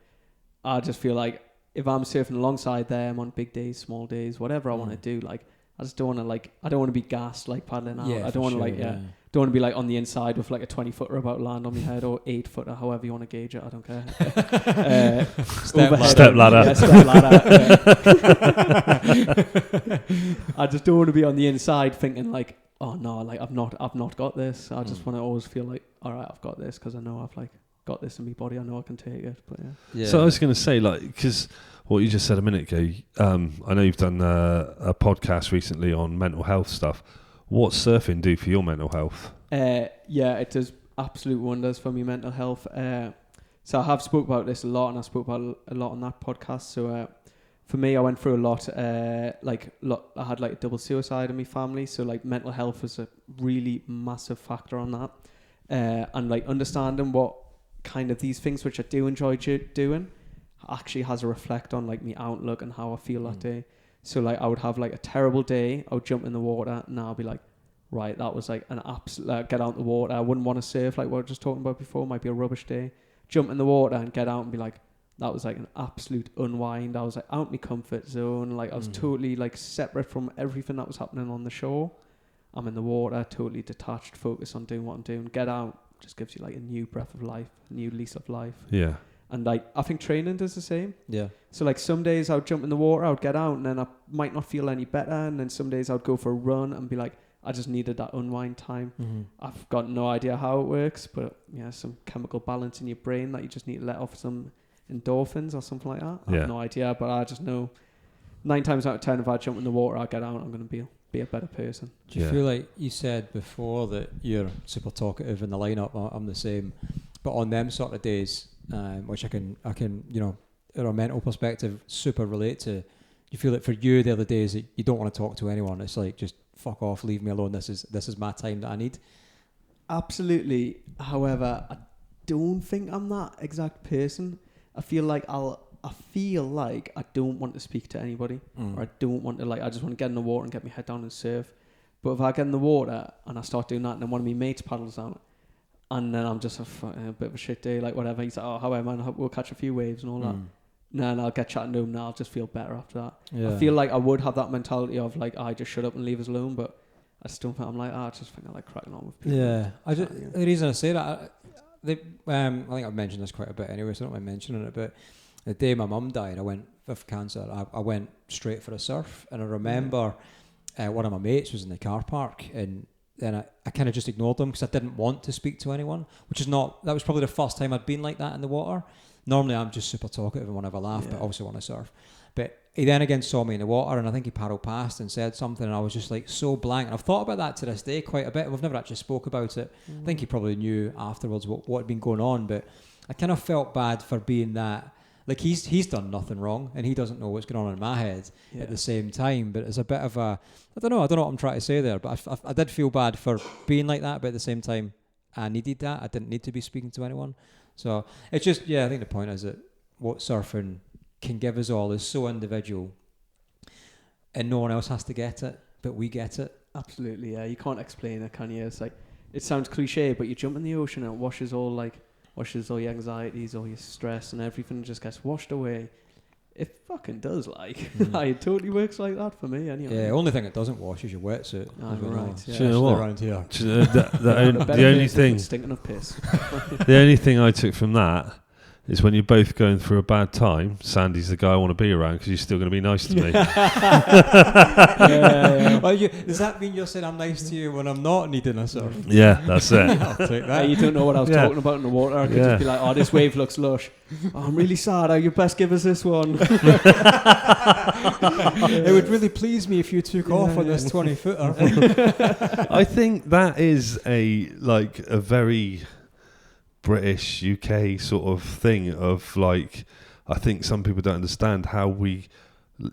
I just feel like if I'm surfing alongside them on big days, small days, whatever I want to do, like, I just don't want to, like, I don't want to be gassed, like, paddling out. Yeah, I don't want to, sure, like, don't want to be, like, on the inside with, like, a 20-footer about to land on my head, or 8-footer, however you want to gauge it. I don't care. Step ladder. Yeah, step ladder. I just don't want to be on the inside thinking, like, oh no, like, I've not got this. I just want to always feel like, all right, I've got this, because I know I've, like, got this in my body. I know I can take it. But yeah. So I was going to say, like, because what you just said a minute ago, I know you've done a podcast recently on mental health stuff. What's surfing do for your mental health? Yeah, it does absolute wonders for my mental health. So I have spoke about this a lot, and I spoke about a lot on that podcast. So for me, I went through a lot. I had, like, a double suicide in my family, so, like, mental health was a really massive factor on that. And, like, understanding what kind of these things which I do enjoy doing actually has a reflect on, like, my outlook and how I feel that day. So, like, I would have, like, a terrible day. I would jump in the water, and I'll be like, right, that was, like, an absolute get out the water. I wouldn't want to surf, like what I was just talking about before. Might be a rubbish day. Jump in the water and get out and be like, that was, like, an absolute unwind. I was, like, out my comfort zone. Like, I was totally, like, separate from everything that was happening on the shore. I'm in the water, totally detached, focused on doing what I'm doing. Get out just gives you, like, a new breath of life, a new lease of life. Yeah. And, like, I think training does the same. Yeah. So, like, some days I would jump in the water, I would get out, and then I might not feel any better. And then some days I would go for a run and be like, I just needed that unwind time. I've got no idea how it works, but yeah, some chemical balance in your brain that you just need to let off some endorphins or something like that. I have no idea, but I just know 9 times out of 10, if I jump in the water, I get out, I'm going to be a better person. Do you feel like you said before that you're super talkative in the lineup? I'm the same, but on them sort of days, which I can, you know, in a mental perspective, super relate to. You feel like for you, the other days that you don't want to talk to anyone. It's like, just fuck off, leave me alone. This is my time that I need. Absolutely. However, I don't think I'm that exact person. I feel like I don't want to speak to anybody, or I don't want to, like, I just want to get in the water and get my head down and surf. But if I get in the water and I start doing that, and then one of my mates paddles out, and then I'm just a bit of a shit day, like, whatever. He's like, oh, how am I? We'll catch a few waves and all that. No, and I'll get chatting to him now. I'll just feel better after that. Yeah. I feel like I would have that mentality of, like, I just shut up and leave us alone, but I just don't think I'm like, I just think I like cracking on with people. Yeah. The reason I say that, I think I've mentioned this quite a bit anyway, so I don't mind mentioning it, but the day my mum died, I went with cancer. I went straight for a surf, and I remember one of my mates was in the car park, and then I kind of just ignored them because I didn't want to speak to anyone, that was probably the first time I'd been like that in the water. Normally I'm just super talkative and want to have a laugh, but also want to surf. But he then again saw me in the water, and I think he paddled past and said something, and I was just, like, so blank. And I've thought about that to this day quite a bit. We've never actually spoke about it. I think he probably knew afterwards what had been going on, but I kind of felt bad for being that. Like, he's done nothing wrong, and he doesn't know what's going on in my head at the same time. But it's a bit of a, I don't know what I'm trying to say there, but I did feel bad for being like that, but at the same time, I needed that. I didn't need to be speaking to anyone. So it's just, I think the point is that what surfing can give us all is so individual, and no one else has to get it, but we get it. Absolutely, yeah. You can't explain it, can you? It's like, it sounds cliche, but you jump in the ocean and it washes all your anxieties, all your stress, and everything just gets washed away. It fucking does, like. It totally works like that for me, anyway. Yeah, only thing it doesn't wash is your wetsuit. Right, yeah. Do you know what? Around here. The only thing, stinking of piss. the only thing I took from that is when you're both going through a bad time, Sandy's the guy I want to be around because he's still going to be nice to me. Yeah. Well, does that mean you're saying I'm nice to you when I'm not needing a surf? Yeah, that's it. I'll take that. You don't know what I was talking about in the water. I could just be like, oh, this wave looks lush. Oh, I'm really sad. You best give us this one. It would really please me if you took off on this 20-footer. I think that is a very British UK sort of thing of, like, I think some people don't understand how we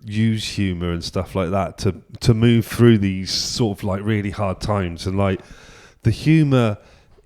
use humour and stuff like that to move through these sort of, like, really hard times, and, like, the humour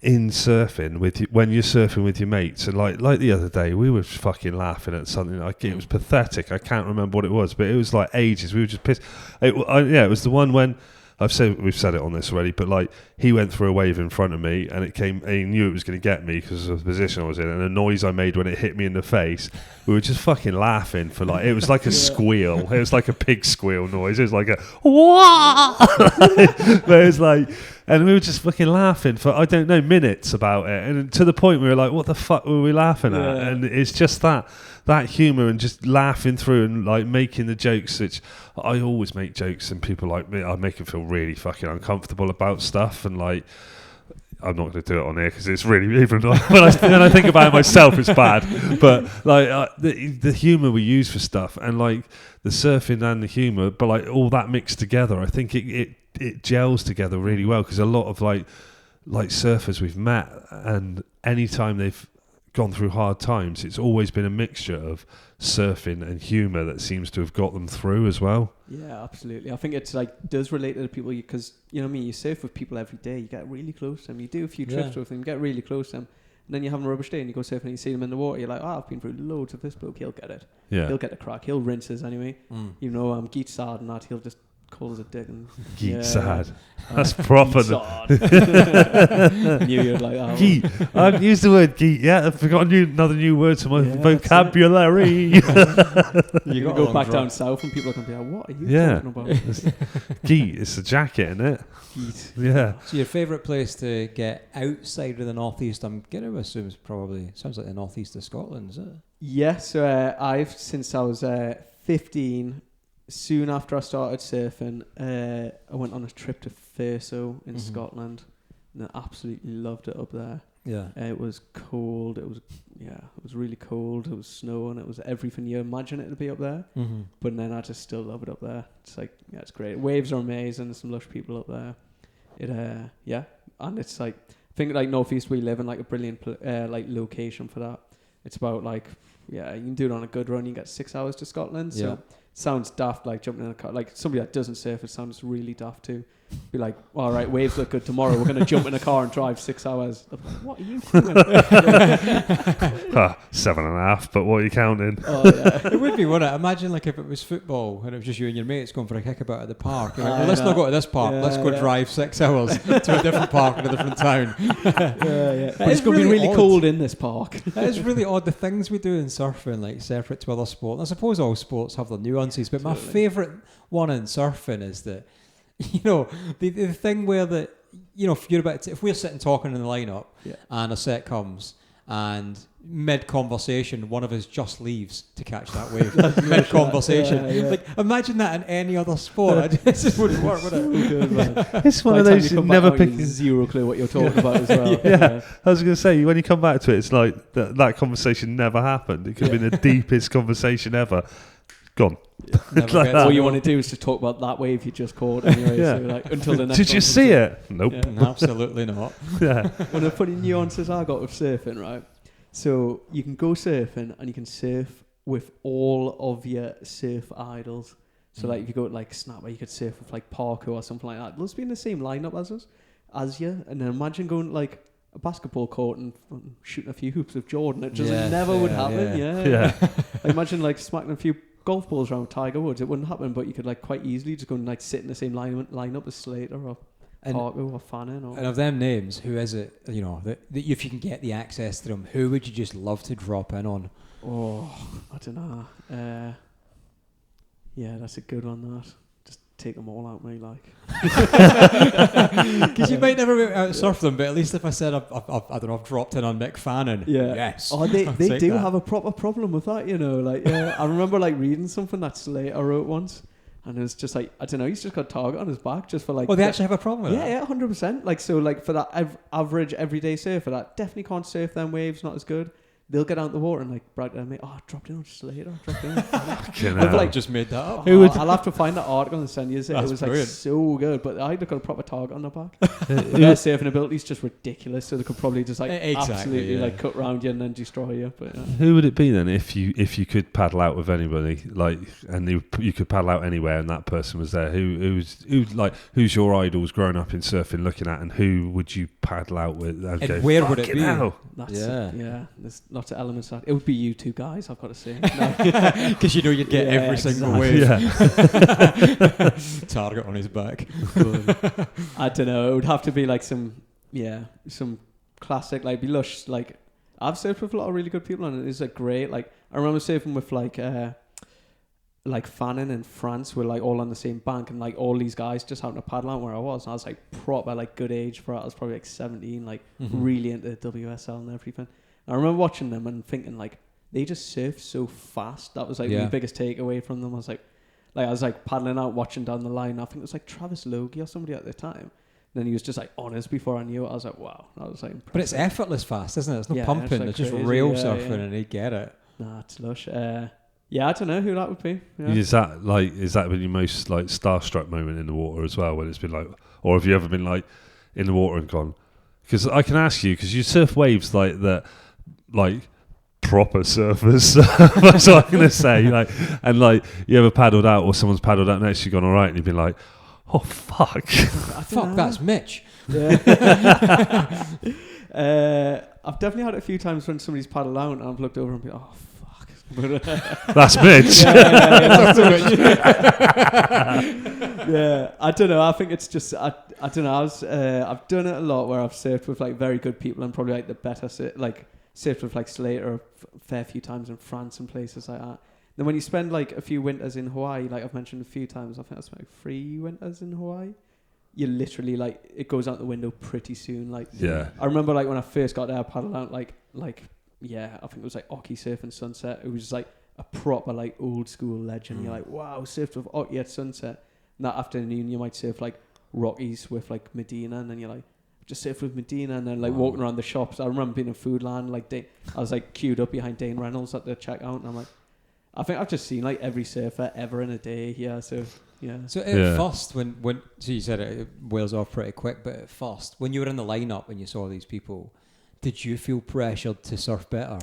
in surfing when you're surfing with your mates, and like the other day we were fucking laughing at something, like it was pathetic. I can't remember what it was, but it was like ages. We were just pissed. It was the one when we've said it on this already, but like he went through a wave in front of me, and it came. And he knew it was going to get me because of the position I was in, and the noise I made when it hit me in the face. We were just fucking laughing for like it was like a squeal. It was like a pig squeal noise. It was like a wah. But it was like, and we were just fucking laughing for I don't know minutes about it, and to the point we were like, what the fuck were we laughing at? And it's just that humour and just laughing through and like making the jokes, which I always make jokes, and people like me, I make them feel really fucking uncomfortable about stuff, and like I'm not going to do it on here because it's really, even when I think about it myself, it's bad. But like the humour we use for stuff, and like the surfing and the humour, but like all that mixed together, I think it gels together really well, because a lot of like surfers we've met, and anytime they've gone through hard times, it's always been a mixture of surfing and humour that seems to have got them through as well. Yeah, absolutely. I think it's like does relate to the people, because you know what I mean, you surf with people every day, you get really close to them, you do a few trips with them, you get really close to them, and then you're having a rubbish day and you go surfing and you see them in the water, you're like, I've been through loads of this bloke, he'll get it. He'll get the crack, he'll rinse us anyway. You know, Geet's sad and that, he'll just call us a dick. And Geet sad. That's proper. Knew you'd like that. Geet. I've used the word geet yet. I've forgotten another new word to my vocabulary. You can go back down south and people are going to be like, what are you talking about? Geet, it's a jacket, isn't it? Geet. Yeah. So your favourite place to get outside of the northeast, I'm going to assume is probably, sounds like the northeast of Scotland, is it? Yeah, so I've, since I was 15, soon after I started surfing, I went on a trip to Thurso in Scotland, and I absolutely loved it up there. Yeah. It was cold. It was really cold. It was snowing. It was everything you imagine it to be up there. But then I just still love it up there. It's like, it's great. Waves are amazing. There's some lush people up there. And it's like, I think like Northeast, we live in like a brilliant like location for that. It's about like, you can do it on a good run. You get 6 hours to Scotland. So sounds daft, like jumping in a car. Like somebody that doesn't surf, it sounds really daft too. Be like, all right, waves look good tomorrow. We're going to jump in a car and drive 6 hours. Like, what are you doing? 7.5, but what are you counting? It would be, wouldn't it? Imagine like if it was football and it was just you and your mates going for a kickabout at the park. You're like, well, let's not go to this park. Let's go drive 6 hours to a different park in a different town. But it's going to be really cold in this park. It is really odd, the things we do in surfing, like separate to other sports. I suppose all sports have their nuances, but my favourite one in surfing is that, you know, the thing where that, you know, if we're sitting talking in the lineup and a set comes and mid-conversation one of us just leaves to catch that wave mid-conversation. Like, imagine that in any other sport. It just wouldn't work, would it? Good, man. It's one of those you never pick. Zero clue what you're talking about as well. I was going to say, when you come back to it, it's like that conversation never happened. It could have been the deepest conversation ever. Gone. Like all you want to do is just talk about that wave you just caught anyway. So like, until the next Did you see it? Nope. Absolutely not. One of the funny nuances I got with surfing, right? So you can go surfing and you can surf with all of your surf idols. So like if you go to like Snapper, you could surf with like Parker or something like that. They'll just be in the same lineup as you. And then imagine going to like a basketball court and shooting a few hoops with Jordan. It just never would happen. I imagine like smacking a few golf balls around Tiger Woods. It wouldn't happen, but you could like quite easily just go and like sit in the same lineup as Slater or Parker or Fannin. And of them names, who is it, you know, that if you can get the access to them, who would you just love to drop in on? Oh, I don't know. That's a good one, that. Just take them all out, mate, like. Because you might never outsurf them, but at least if I said, I don't know, I've dropped in on Mick Fannin. Yeah. Yes. Oh, they do have a proper problem with that, you know. Like, I remember like reading something that Slater wrote once, and it was just like, I don't know, he's just got a target on his back just for like. Oh, they actually have a problem with that? Yeah, 100%. Like, so like for that average everyday surfer that definitely can't surf them waves, not as good. they'll get out the water and like Brad and me, oh, I dropped in just later. Fucking I've hell. like just made that up. I'll have to find that article and send you it. It That's was brilliant. like so good, but I got a proper target on the back. Their surfing ability is just ridiculous, so they could probably just like Exactly, absolutely yeah. like cut round you and then destroy you. But Who would it be then if you could paddle out with anybody, like, and you could paddle out anywhere and that person was there? Who's your idols growing up in surfing looking at, and who would you paddle out with? And go, where would it "Fucking be?" hell." that's Yeah. there's lots of elements to that. It would be you two guys, I've got to say. Because you know you'd get Yeah, every single exactly. wave. Yeah. Target on his back. I don't know. It would have to be like some classic, like be lush. Like I've surfed with a lot of really good people, and it's like great. Like I remember surfing with like Fannin in France. We're like all on the same bank, and like all these guys just happened to paddle out where I was. And I was like proper like good age for it. I was probably like 17, like really into WSL and everything. And I remember watching them and thinking like they just surf so fast. That was like my biggest takeaway from them. I was like paddling out, watching down the line. I think it was like Travis Logie or somebody at the time. And then he was just like on us before I knew it. I was like, wow, that was like impressive. But it's effortless fast, isn't it? It's not pumping. It's, like It's just crazy. rail Yeah, surfing, yeah. and they get it. Nah, it's lush. Yeah, I don't know who that would be. Yeah. Is that been your most like starstruck moment in the water as well? When it's been like, or have you ever been like in the water and gone? Because I can ask you, because you surf waves like that, like proper surfers. That's what I'm gonna say. Like, and like you ever paddled out, or someone's paddled out next to you, gone all right, and you've been like, oh fuck. Fuck, that's Mitch. Yeah. I've definitely had it a few times when somebody's paddled out and I've looked over and been, oh fuck. But, That's Mitch. Yeah, I don't know. I think it's just I don't know. I've done it a lot where I've surfed with like very good people and probably like the better surfed with like Slater a fair few times in France and places like that. Then when you spend like a few winters in Hawaii, like I've mentioned a few times, I think I spent like 3 winters in Hawaii. You literally like it goes out the window pretty soon. Like I remember like when I first got there, I paddled out like I think it was like Oki Surf and Sunset. It was just like a proper like old school legend. You're like, wow, surfed with Oki at Sunset. And that afternoon you might surf like Rockies with like Medina, and then you're like just surf with Medina, and then like walking around the shops. I remember being in Foodland, like I was like queued up behind Dane Reynolds at the checkout, and I'm like, I think I've just seen like every surfer ever in a day here. So yeah. So at first, when so you said it wears off pretty quick, but at first, when you were in the lineup and you saw these people, did you feel pressured to surf better?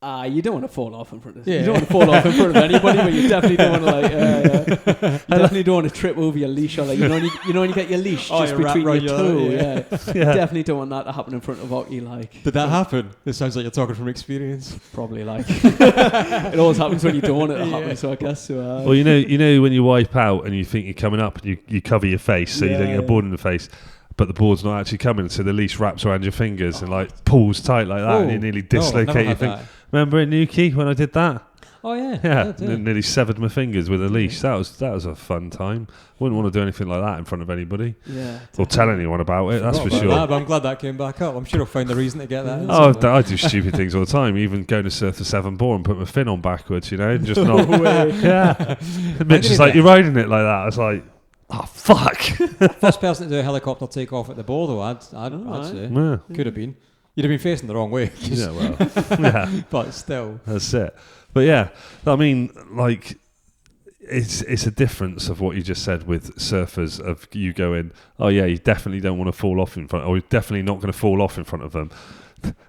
You don't want to fall off in front of you don't want to fall off in front of anybody, but you definitely don't want to like you definitely don't want to trip over your leash, or like you know when you get your leash just between your toe. You definitely don't want that to happen in front of Oki. Like, did that happen? It sounds like you're talking from experience. Probably like it always happens when you don't want it to happen. So I guess so. Well, you know when you wipe out and you think you're coming up, and you cover your face so you don't get a board in the face. But the board's not actually coming, so the leash wraps around your fingers and like pulls tight like that, and you nearly dislocate your finger. Remember in Nuki when I did that? Oh yeah, yeah. Nearly severed my fingers with a leash. That was a fun time. Wouldn't want to do anything like that in front of anybody. Yeah, or tell anyone about it. That's for sure. That, but I'm glad that came back up. I'm sure I'll find the reason to get that. I do stupid things all the time. Even going to surf the 7 bore and put my fin on backwards, and just not. Yeah. Mitch is like, you're riding it like that. I was like, oh fuck! First person to do a helicopter takeoff at the bore, though, I'd say. Yeah. Could have been. You'd have been facing the wrong way. Yeah, well, yeah. But still. That's it. But yeah, I mean, like, it's a difference of what you just said with surfers, of you going, oh yeah, you definitely don't want to fall off in front, or you're definitely not going to fall off in front of them.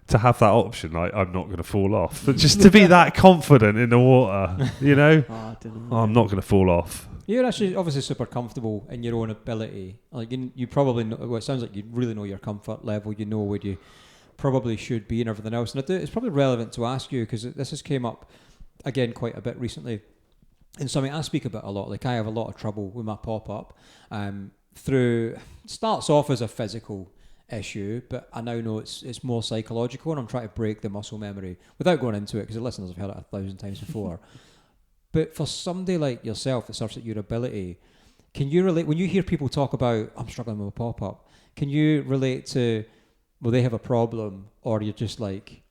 To have that option, like, I'm not going to fall off. But just to be that confident in the water, I'm not going to fall off. You're actually obviously super comfortable in your own ability. Like you probably know, well, it sounds like you really know your comfort level. You know where you probably should be and everything else. And it's probably relevant to ask you, because this has came up again quite a bit recently. And something I speak about a lot. Like I have a lot of trouble with my pop-up. Starts off as a physical issue, but I now know it's more psychological, and I'm trying to break the muscle memory without going into it, because the listeners have heard it 1,000 times before. But for somebody like yourself that surfs at your ability, can you relate, when you hear people talk about, I'm struggling with a pop-up, can you relate to, well, they have a problem, or you're just like,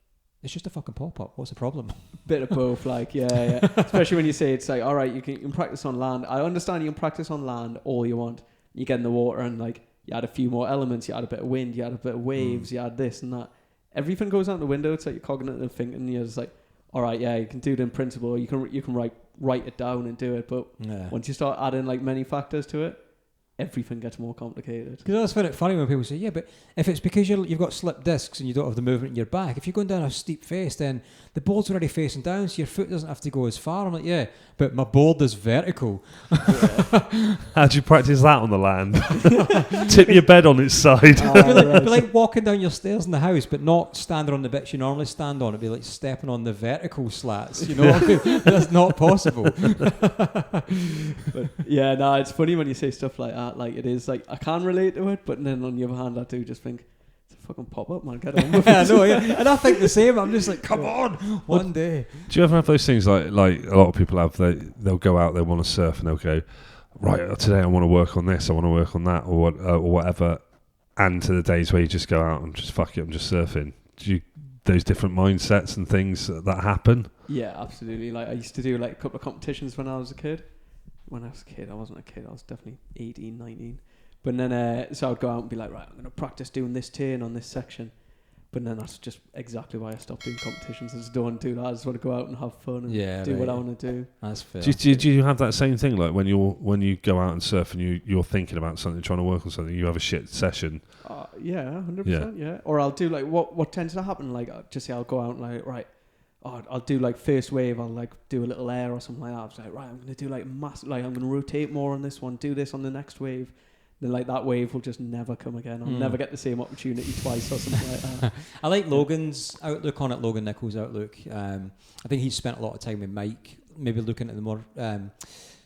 it's just a fucking pop-up, what's the problem? Bit of both, like, yeah. Especially when you say it's like, all right, you can practice on land. I understand you can practice on land all you want. You get in the water and like, you add a few more elements, you add a bit of wind, you add a bit of waves, you add this and that. everything goes out the window. It's like you're cognitive thinking, and you're just like, all right, yeah, you can do it in principle, or you can write it down and do it. But once you start adding like many factors to it, everything gets more complicated. Because I always find it funny when people say, yeah, but if it's because you've got slipped discs and you don't have the movement in your back, if you're going down a steep face, then the board's already facing down, so your foot doesn't have to go as far. I'm like, yeah, but my board is vertical. How do you practice that on the land? Tip your bed on its side. It'd be like walking down your stairs in the house, but not standing on the bits you normally stand on. It'd be like stepping on the vertical slats. You know what I mean? That's not possible. But yeah, no, it's funny when you say stuff like that. Like, it is like, I can relate to it, but then on the other hand, I do just think, it's a fucking pop up, man. Get on with it. I know, yeah. And I think the same. I'm just like, come on, one day. Do you ever have those things like a lot of people have? They'll go out, they want to surf, and they'll go, right, today I want to work on this, I want to work on that, or whatever. And to the days where you just go out and just fuck it, I'm just surfing. Do you those different mindsets and things that happen? Yeah, absolutely. Like, I used to do like a couple of competitions when I was a kid. When I was a kid, I wasn't a kid. I was definitely 18, 19. But then, so I'd go out and be like, right, I'm going to practice doing this turn on this section. But then that's just exactly why I stopped doing competitions. I just don't want to do that. I just want to go out and have fun and do what I want to do. That's fair. Do you have that same thing? Like when you go out and surf and you're thinking about something, trying to work on something, you have a shit session? Yeah, 100%, yeah. Or I'll do like, what tends to happen, like, just say I'll go out and like, right, I'll do like first wave, I'll like do a little air or something like that. I was like, right, I'm going to do like like I'm going to rotate more on this one, do this on the next wave. Then like that wave will just never come again. I'll never get the same opportunity twice or something like that. I like Logan's outlook on it, Logan Nichols' outlook. I think he's spent a lot of time with Mike, maybe looking at the more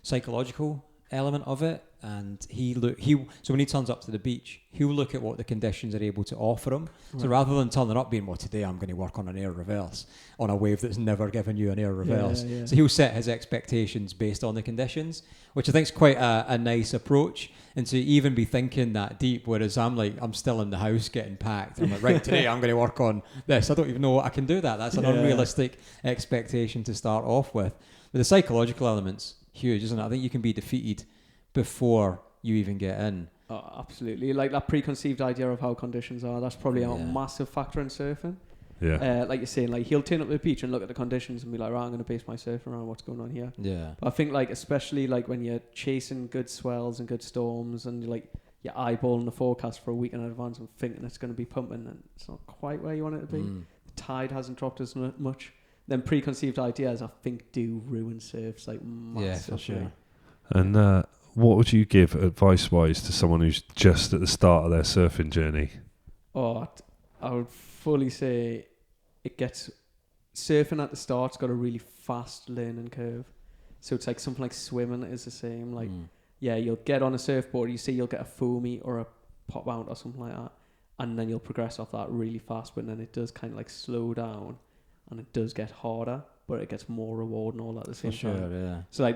psychological element of it. And so when he turns up to the beach, he'll look at what the conditions are able to offer him. Right. So rather than turning up being, well, today I'm going to work on an air reverse on a wave that's never given you an air reverse. Yeah. So he'll set his expectations based on the conditions, which I think is quite a nice approach. And to even be thinking that deep, whereas I'm still in the house getting packed. I'm like, right, today I'm going to work on this. I don't even know I can do that. That's an unrealistic expectation to start off with. But the psychological element's huge, isn't it? I think you can be defeated before you even get in. Oh, absolutely. Like that preconceived idea of how conditions are, that's probably a massive factor in surfing. Yeah. Like you're saying, like he'll turn up to the beach and look at the conditions and be like, right, I'm going to base my surf around what's going on here. Yeah. But I think like, especially like when you're chasing good swells and good storms and like you're eyeballing the forecast for a week in advance and thinking it's going to be pumping and it's not quite where you want it to be. The tide hasn't dropped as much. Then preconceived ideas, I think, do ruin surfs like massively. Yeah, for sure. And what would you give advice-wise to someone who's just at the start of their surfing journey? Oh, I would fully say surfing at the start's got a really fast learning curve. So it's like something like swimming is the same. Like, you'll get on a surfboard, you'll get a foamy or a pop out or something like that. And then you'll progress off that really fast, but then it does kind of like slow down and it does get harder. But it gets more rewarding all at the same time. Yeah. So like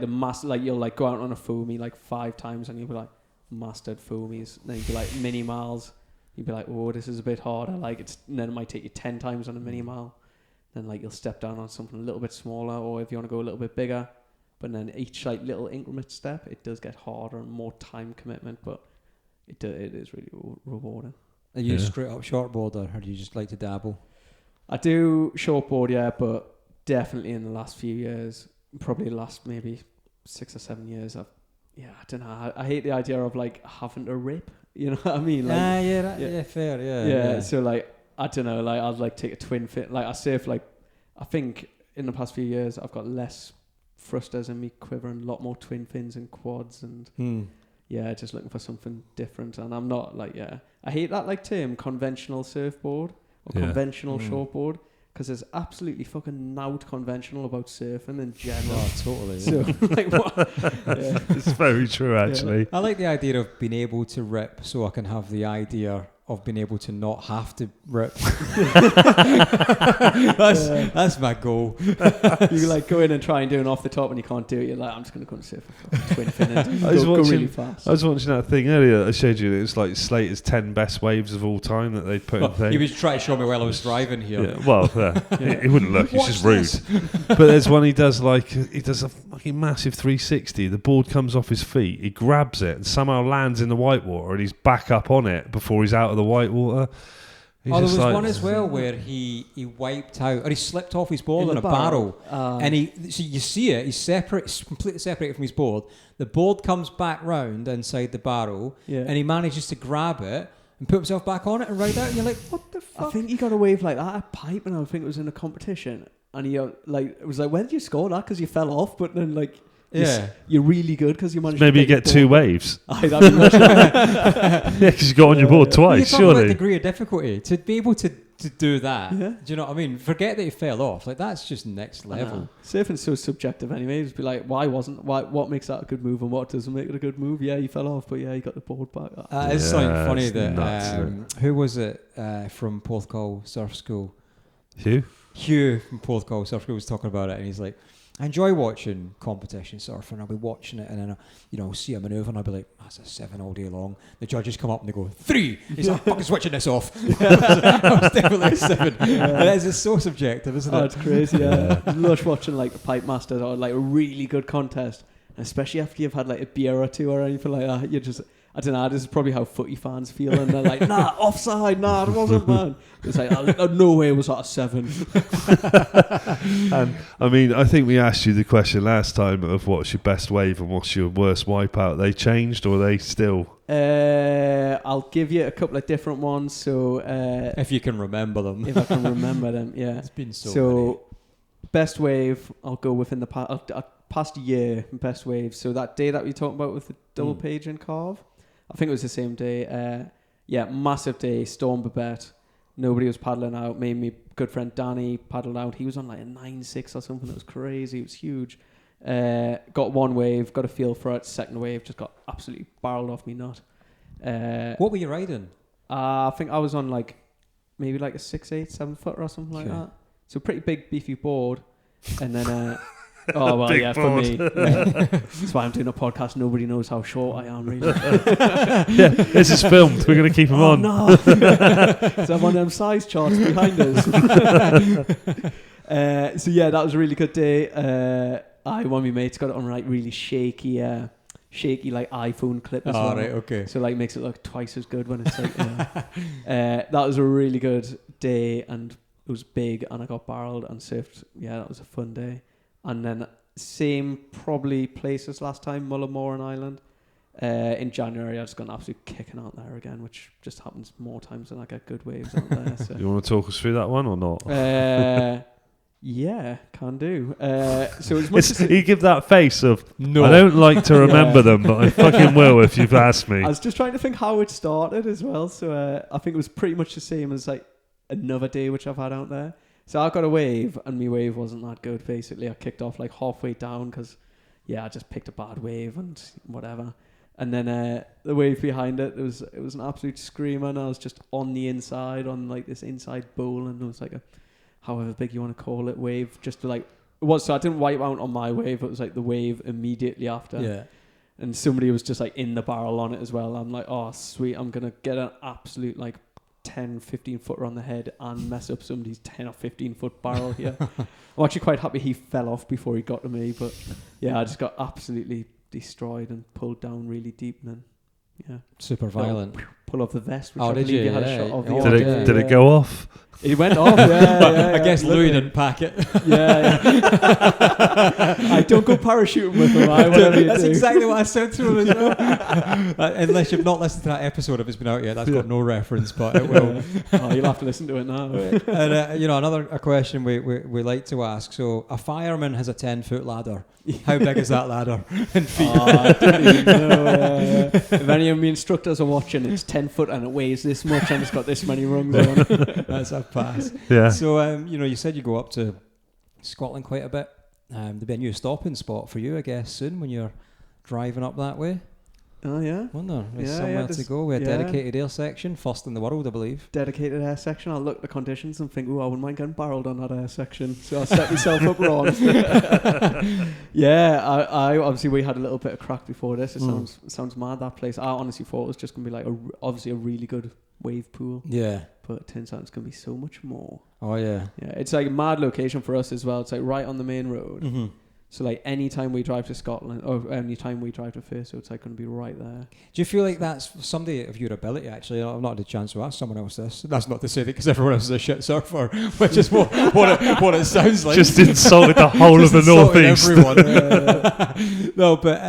you'll like go out on a foamy like 5 times and you'll be like mastered foamies. Then you'll be like mini miles. You'll be like, oh, this is a bit harder. Like and then it might take you 10 times on a mini mile. Then like you'll step down on something a little bit smaller, or if you want to go a little bit bigger. But then each like little increment step, it does get harder and more time commitment. But it is really rewarding. Are you a straight up shortboarder, or do you just like to dabble? I do shortboard, yeah, but definitely in the last few years, probably the last maybe 6 or 7 years, I don't know. I hate the idea of like having to rip. You know what I mean? Like, fair. Yeah. So like, I don't know. Like I'd like take a twin fin. Like I surf like, I think in the past few years I've got less thrusters in me quivering, a lot more twin fins and quads, and just looking for something different. And I'm not like I hate that like term conventional surfboard or conventional shortboard. Because there's absolutely fucking nout conventional about surfing in general. Oh, totally. So, like, what? It's very true, actually. Yeah. I like the idea of being able to rip so I can have the idea of being able to not have to rip. That's my goal. You like go in and try and do an off the top and you can't do it. You're like, I'm just going to go and surf a twin fin and go really fast. I was watching that thing earlier. I showed you that it was like Slater's 10 best waves of all time that they'd put in thing. He was trying to show me while I was driving here. Yeah, well, he wouldn't look. He's just rude. But there's one he does a fucking massive 360. The board comes off his feet. He grabs it and somehow lands in the white water and he's back up on it before he's out of the white water. He's there just was like- one as well where he wiped out, or he slipped off his board In in the a barrel, barrel. and so you see it, he's completely separated from his board. The board comes back round inside the barrel, Yeah. and he manages to grab it and put himself back on it and ride out, and you're like, what the fuck? I think he got a wave like that at pipe, and I think it was in a competition. And he it was like, when did you score that? Because you fell off, but then like, you're really good because you managed. Maybe to you get two waves. Aye, that'd be much Yeah, because you got on your board twice, you talk about surely. degree of difficulty to be able to do that. Yeah. Do you know what I mean? Forget that he fell off. Like, that's just next level. Surfing's so subjective anyway. Just be like, what makes that a good move and what doesn't make it a good move? Yeah, you fell off, but yeah, you got the board back. It's something Yeah, funny it's that nuts, who was it from Porthcawl Surf School? Hugh? From Porthcawl Surf School was talking about it, and he's like, I enjoy watching competition surfing. I'll be watching it, and then I'll see a manoeuvre, and I'll be like, that's a 7 all day long. The judges come up and they go 3. He's like, I'm fucking switching this off. I was definitely a 7. And it's so subjective, isn't it? It's crazy. Yeah, I lush watching like a pipe masters or like a really good contest, and especially after you've had like a beer or two or anything like that. You just, I don't know, this is probably how footy fans feel, and they're like, nah, offside, nah, it wasn't, man. It's like, no way was that a 7. And I mean, I think we asked you the question last time of what's your best wave and what's your worst wipeout. They changed, or they still? I'll give you a couple of different ones. So If you can remember them. if I can remember them, yeah. It's been so many. Best wave, I'll go within the past year. Best wave. So that day that we talked about with the double page and carve, I think it was the same day. Massive day. Storm Babette. Nobody was paddling out. Me and my good friend Danny paddled out. He was on like a 9.6 or something. That was crazy. It was huge. Got one wave, got a feel for it. Second wave, just got absolutely barreled off me nut. What were you riding? I think I was on like maybe like a 6'8", 7 footer or something like that. So pretty big, beefy board. And then, oh well, Big yeah, board. for me. Yeah. That's why I'm doing a podcast. Nobody knows how short I am, really. Yeah, this is filmed. We're going to keep them on. No. So I'm on them size charts behind us. So yeah, that was a really good day. One of my mates got it on like really shaky like iPhone clip as well. Right, okay. So like makes it look twice as good when it's like that was a really good day, and it was big, and I got barreled and surfed. Yeah, that was a fun day. And then same probably place as last time, Mullamoran Island. In January I just got an absolute kicking out there again, which just happens more times than I get good waves out there. So. You want to talk us through that one or not? Yeah, can do. So as much as You give that face of, No. I don't like to remember them, but I fucking will if you've asked me. I was just trying to think how it started as well. So I think it was pretty much the same as like another day which I've had out there. So I got a wave, and my wave wasn't that good. Basically, I kicked off like halfway down because, I just picked a bad wave and whatever. And then the wave behind it was an absolute screamer, and I was just on the inside on like this inside bowl, and it was like a, however big you want to call it, wave. Just to like it was. So I didn't wipe out on my wave. It was like the wave immediately after. Yeah. And somebody was just like in the barrel on it as well. I'm like, oh sweet, I'm gonna get an absolute like 10, 15 footer on the head and mess up somebody's 10 or 15 foot barrel here. I'm actually quite happy he fell off before he got to me, but yeah, I just got absolutely destroyed and pulled down really deep, and then Super violent. pull off the vest, which Oh, I did believe you? you had a Yeah. shot of. Oh, the Did other it day, did it go off? It went off. Yeah, I guess Louis literally. didn't pack it. Yeah. I don't go parachuting with him. Whatever you That's do. exactly what I said to him as well. Unless you've not listened to that episode, if it's been out yet, that's got no reference, but it will. Oh, you'll have to listen to it now. And another question we like to ask. So a fireman has a 10-foot ladder. How big is that ladder in feet? I don't even know. If any of my instructors are watching, it's 10 foot and it weighs this much and it's got this many rungs on it. That's a pass. Yeah. So you said you go up to Scotland quite a bit. There'll be a new stopping spot for you, I guess, soon when you're driving up that way. Oh, yeah. Won't there? There's Yeah, somewhere to there's- go. We had yeah. dedicated air section, first in the world, I believe. Dedicated air section. I'll look at the conditions and think, oh, I wouldn't mind getting barreled on that air section. So I'll set myself up wrong. Yeah, I obviously we had a little bit of crack before this. It sounds mad, that place. I honestly thought it was just going to be like obviously a really good wave pool. Yeah. But it turns out it's going to be so much more. Oh, yeah. Yeah, it's like a mad location for us as well. It's like right on the main road. Mm-hmm. So like any time we drive to Scotland or any time we drive to Fairfield, it's like going to be right there. Do you feel like that's somebody of your ability? Actually, I've not had a chance to ask someone else this. That's not to say that because everyone else is a shit surfer, which is what it sounds like. Just insulted the whole of the northeast. Everyone. No, but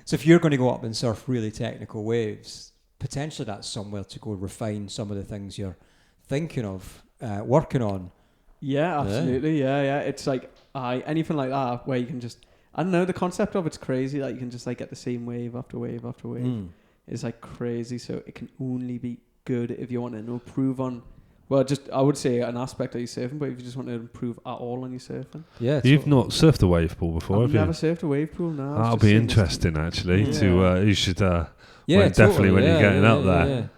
so if you're going to go up and surf really technical waves, potentially that's somewhere to go refine some of the things you're thinking of working on. Yeah, absolutely. Yeah. It's like anything like that where you can just, I don't know, the concept of it's crazy. Like you can just like get the same wave after wave after wave. It's like crazy. So it can only be good if you want to improve on. Well, just I would say an aspect of your surfing, but if you just want to improve at all on your surfing. Yeah, you've not surfed a wave pool before, I've have you? never surfed a wave pool. No, That'll be interesting, actually. Yeah. To you should. yeah, definitely when you're getting up there.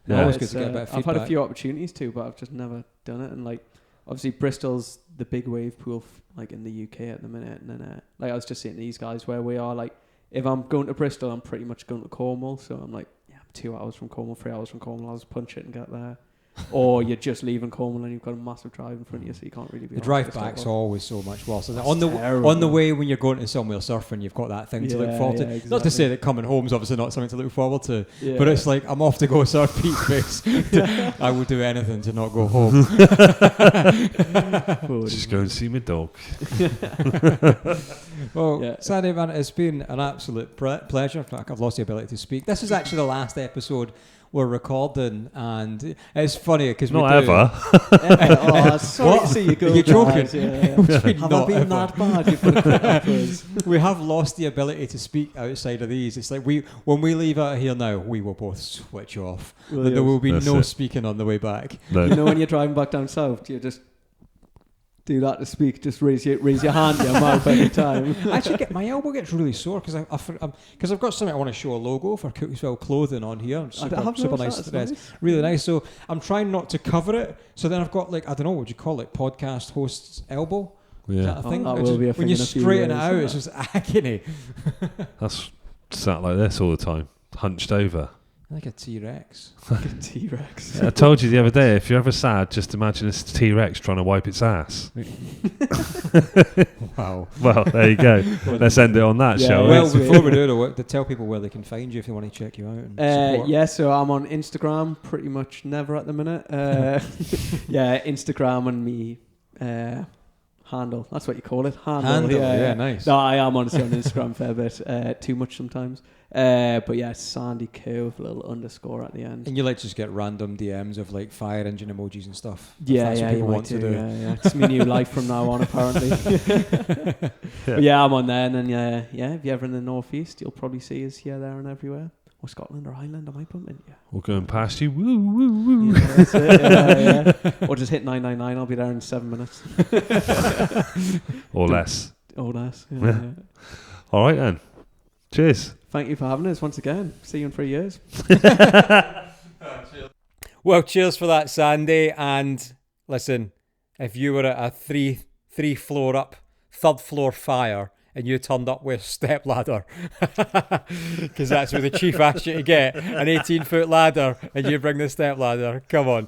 Yeah. Always good to get a bit of I've feedback. had a few opportunities to, but I've just never done it. And like, obviously, Bristol's the big wave pool, like in the UK at the minute. And then, like I was just saying to these guys where we are, like, if I'm going to Bristol, I'm pretty much going to Cornwall. So I'm like, yeah, I'm 2 hours from Cornwall, 3 hours from Cornwall. I'll just punch it and get there. Or you're just leaving Cornwall and you've got a massive drive in front of you, so you can't really be. The drive back's always so much worse. So on terrible. the way when you're going to somewhere surfing, you've got that thing to look forward to. Exactly. Not to say that coming home's obviously not something to look forward to, Yeah. but it's like I'm off to go surf Peak Face. I would do anything to not go home. Just go and see my dog. Well, Sandy, man, it's been an absolute pleasure. I've lost the ability to speak. This is actually the last episode we're recording, and it's funny because Not ever. Sorry to see you go. You're joking. Guys, yeah. Have Not I been ever. that bad? You put it up to us. We have lost the ability to speak outside of these. It's like when we leave out of here now, we will both switch off. There will be no speaking on the way back. No. You know when you're driving back down south, do you just do that to speak? Just raise your hand to your mouth every time. Actually, my elbow gets really sore because I've got something I want to show a logo for Cooksville clothing on here. Super nice. Nice. Really nice. So I'm trying not to cover it. So then I've got like, I don't know, what would you call it? Podcast host's elbow. Yeah. Is that a thing? That will be a thing when you in a few straighten it years, out, isn't it's just agony. That's sat like this all the time, hunched over. Like a T-Rex. Like a T-Rex. I told you the other day, if you're ever sad, just imagine a T-Rex trying to wipe its ass. Wow. Well, there you go. Let's end it on that, shall we? Well, before we do it, to tell people where they can find you if they want to check you out. And support. Yeah, so I'm on Instagram pretty much never at the minute. Yeah, Instagram and me handle. That's what you call it. Handle. Yeah, nice. No, I am honestly on Instagram a fair bit. Too much sometimes. But yeah, Sandy Kerr with a little underscore at the end. And you like to just get random DMs of like fire engine emojis and stuff. Yeah, that's what people want to do. Yeah. It's my new life from now on, apparently. But yeah, I'm on there, and then yeah, if you're ever in the northeast, you'll probably see us here, there, and everywhere. Or Scotland or Ireland, I might bump into you. We're going past you. Woo, woo, woo. Yeah, that's it. Yeah. Or just hit 999. I'll be there in 7 minutes. Or less. Or less. Yeah. All right then. Cheers. Thank you for having us once again. See you in 3 years. Well, cheers for that, Sandy. And listen, if you were at a three floor up, third floor fire, and you turned up with a step ladder, because that's what the chief asked you to get, an 18-foot ladder, and you bring the step ladder. Come on.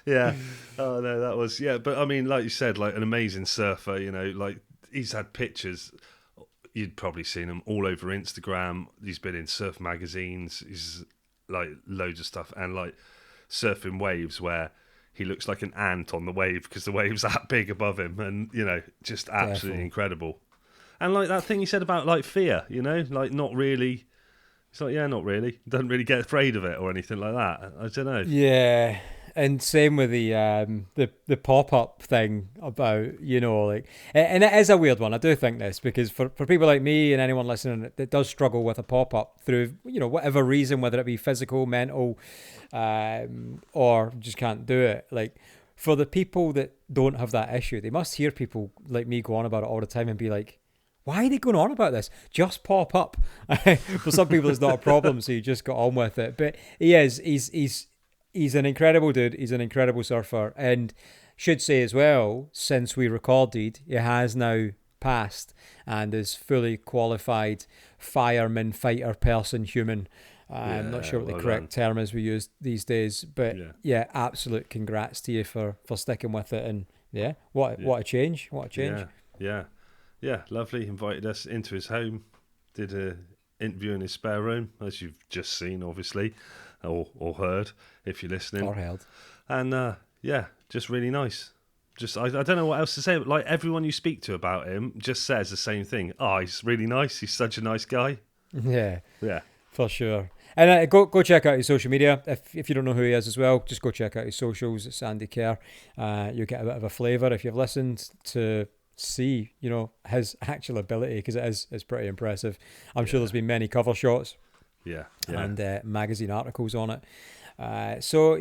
Yeah. Oh no, that was But I mean, like you said, like an amazing surfer. You know, like he's had pictures. You'd probably seen him all over Instagram. He's been in surf magazines. He's like loads of stuff, and like surfing waves where he looks like an ant on the wave because the wave's that big above him, and you know, just absolutely incredible. And like that thing you said about like fear, you know, like not really. It's like, yeah, not really. Doesn't really get afraid of it or anything like that. I don't know. Yeah. And same with the pop-up thing about, you know, like, and it is a weird one. I do think this, because for people like me and anyone listening that does struggle with a pop-up through, you know, whatever reason, whether it be physical, mental, or just can't do it. Like, for the people that don't have that issue, they must hear people like me go on about it all the time and be like, why are they going on about this? Just pop up. For some people, it's not a problem, so you just got on with it. But he's an incredible dude. He's an incredible surfer. And should say as well, since we recorded, he has now passed and is fully qualified fireman, fighter, person, human. I'm not sure what the correct term is we use these days. But yeah, absolute congrats to you for sticking with it. And what a change. What a change. Yeah. Yeah, lovely. Invited us into his home. Did a interview in his spare room, as you've just seen, obviously, or heard if you're listening. Or held. And yeah, just really nice. Just I don't know what else to say. But like everyone you speak to about him just says the same thing. Oh, he's really nice. He's such a nice guy. Yeah. Yeah. For sure. And go check out his social media. If you don't know who he is as well, just go check out his socials at Sandy Kerr. You'll get a bit of a flavour if you've listened to see, his actual ability, because it's pretty impressive. I'm sure there's been many cover shots. Yeah. And magazine articles on it. So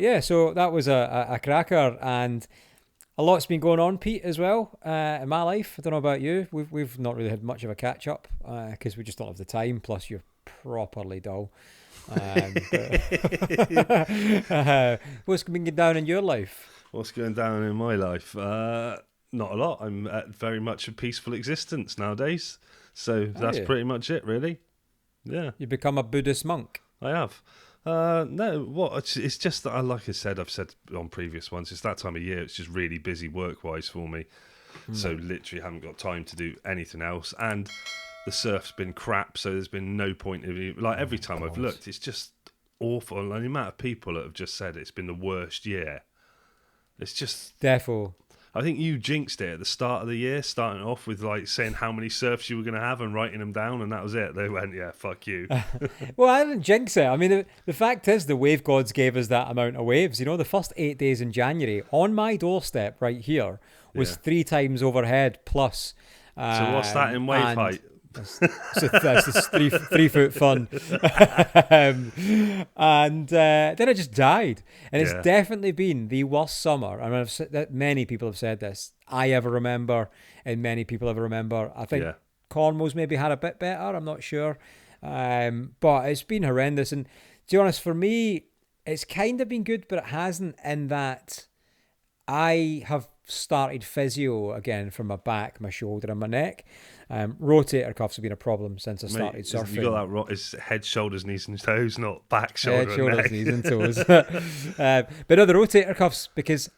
that was a cracker, and a lot's been going on, Pete, as well, in my life. I don't know about you. We've not really had much of a catch up because we just don't have the time. Plus, you're properly dull. What's been going down in your life? What's going down in my life? Not a lot. I'm at very much a peaceful existence nowadays. So that's pretty much it, really. Yeah. You become a Buddhist monk? I have. No, what? It's just that, like I said, I've said on previous ones, it's that time of year. It's just really busy work-wise for me. So literally haven't got time to do anything else. And the surf's been crap, so there's been no point of it. Like every time I've looked, it's just awful. And the amount of people that have just said it's been the worst year. It's just... Defo. I think you jinxed it at the start of the year, starting off with like saying how many surfs you were going to have and writing them down, and that was it. They went, yeah, fuck you. Well, I didn't jinx it. I mean, the fact is the wave gods gave us that amount of waves. The first 8 days in January, on my doorstep right here, was 3 times overhead plus. So what's that in wave height? That's just 3 foot fun. And then I just died. And it's definitely been the worst summer. I mean, I've said that many people have said this. I ever remember, and many people ever remember. I think Cornwall's maybe had a bit better. I'm not sure. But it's been horrendous. And to be honest, for me, it's kind of been good, but it hasn't, in that I have started physio again for my back, my shoulder, and my neck. Rotator cuffs have been a problem since I started surfing. You got that right? It's head, shoulders, knees, and toes, not back, shoulder, head, shoulders, neck. knees, and toes. But no, the rotator cuffs, because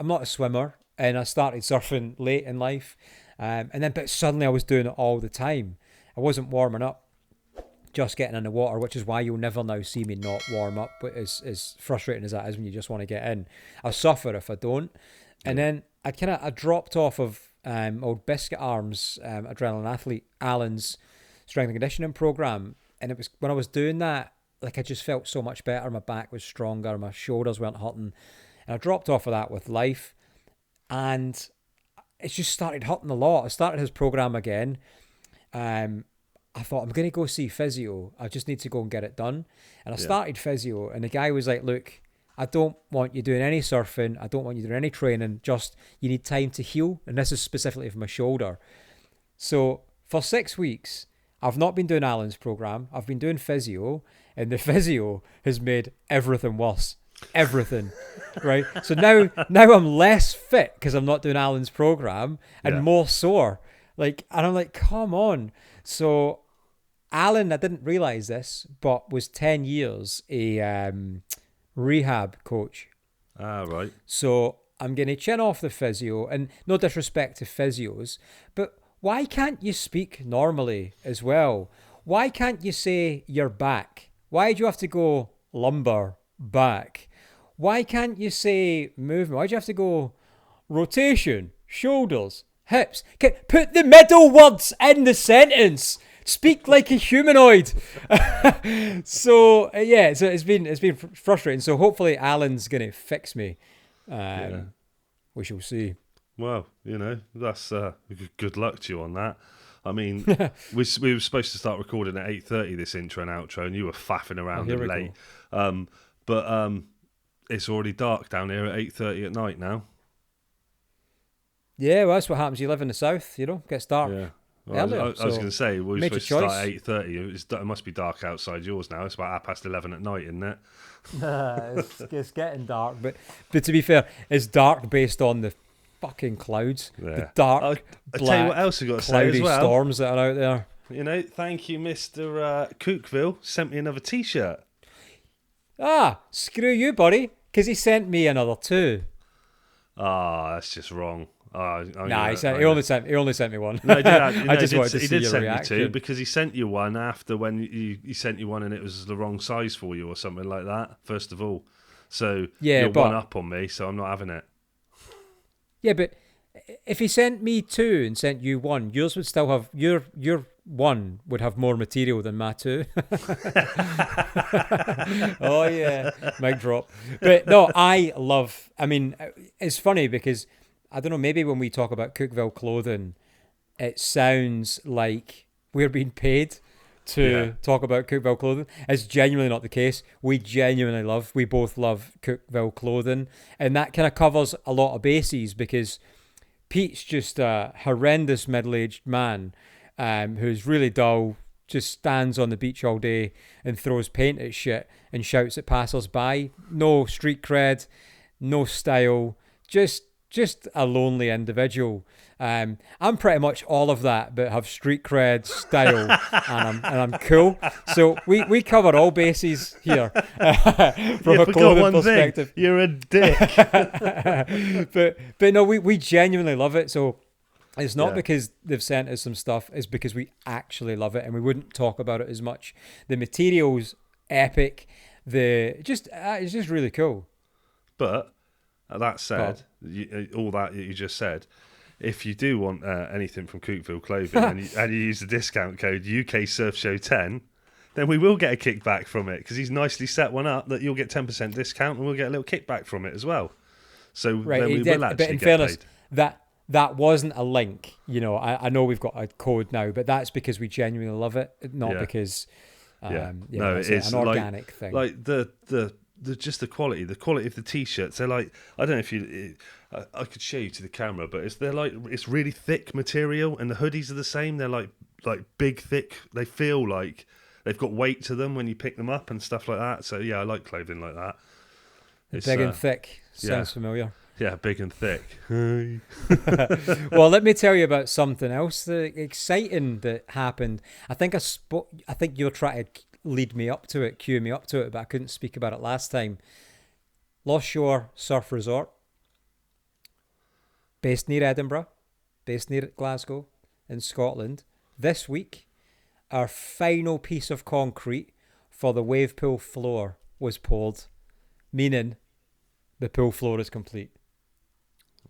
I'm not a swimmer, and I started surfing late in life, but suddenly I was doing it all the time. I wasn't warming up, just getting in the water, which is why you'll never now see me not warm up. But as frustrating as that is when you just want to get in, I suffer if I don't. And then I dropped off of old Biscuit Arms, Adrenaline Athlete, Alan's strength and conditioning program. And it was when I was doing that, like, I just felt so much better. My back was stronger, my shoulders weren't hurting. And I dropped off of that with life. And it's just started hurting a lot. I started his program again. I thought, I'm going to go see physio. I just need to go and get it done. And I started physio, and the guy was like, look, I don't want you doing any surfing. I don't want you doing any training. Just, you need time to heal. And this is specifically for my shoulder. So for 6 weeks, I've not been doing Alan's program. I've been doing physio, and the physio has made everything worse. Everything. Right? So now I'm less fit because I'm not doing Alan's program, and more sore. And I'm like, come on. So Alan, I didn't realize this, but was 10 years a rehab coach. Ah, right. So I'm going to chin off the physio, and no disrespect to physios, but why can't you speak normally as well? Why can't you say your back? Why do you have to go lumbar, back? Why can't you say movement? Why do you have to go rotation, shoulders, hips? Put the middle words in the sentence. Speak like a humanoid. So it's been frustrating. So hopefully Alan's gonna fix me. We shall see. Well, that's good luck to you on that. I mean, we were supposed to start recording at 8:30 this intro and outro, and you were faffing around late. But it's already dark down here at 8:30 at night now. Yeah, well, that's what happens. You live in the south, it gets dark. Yeah. Well, I was going to say, we were supposed to start at 8:30. It must be dark outside yours now. It's about 11:30 at night, isn't it? It's getting dark, but to be fair, it's dark based on the fucking clouds. Yeah. The dark, I'll tell you what else we got to say as well. Storms that are out there. Thank you, Mr. Cookville. Sent me another T-shirt. Screw you, buddy, because he sent me another 2. That's just wrong. Nah, he only sent me one. No, he did, I just wanted to see your send reaction. me two because he sent you one after when he sent you one and it was the wrong size for you or something like that. First of all, so you're one up on me, so I'm not having it. Yeah, but if he sent me two and sent you one, yours would still have your one would have more material than my two. Oh yeah, mic drop. But no, I mean, it's funny because I don't know, maybe when we talk about Cookville clothing, it sounds like we're being paid to talk about Cookville clothing. It's genuinely not the case. We both love Cookville clothing, and that kind of covers a lot of bases because Pete's just a horrendous middle-aged man who's really dull, just stands on the beach all day and throws paint at shit and shouts at passers-by. No street cred, no style, just a lonely individual. I'm pretty much all of that, but have street cred, style, and I'm cool. So we cover all bases here from a clothing perspective. Thing. You're a dick. but no, we genuinely love it. So it's not because they've sent us some stuff. It's because we actually love it, and we wouldn't talk about it as much. The material's epic. It's just really cool. But that said, all that you just said, if you do want anything from Cookville Clothing and you use the discount code UK Surf Show 10, then we will get a kickback from it because he's nicely set one up that you'll get 10% discount and we'll get a little kickback from it as well. So then we will actually but in get fairness, paid. That wasn't a link. You know, I know we've got a code now, but that's because we genuinely love it, not because it's an organic thing. Like the just the quality of the t-shirts. They're like, I don't know if I could show you to the camera, but it's really thick material, and the hoodies are the same. They're like big, thick. They feel like they've got weight to them when you pick them up and stuff like that. So yeah, I like clothing like that. It's big and thick. Sounds familiar. Yeah, big and thick. Well, let me tell you about something else exciting that happened. I think you're trying to lead me up to it, cue me up to it, but I couldn't speak about it last time. Lost Shore Surf Resort, based near Edinburgh, based near Glasgow in Scotland. This week, our final piece of concrete for the wave pool floor was poured, meaning the pool floor is complete.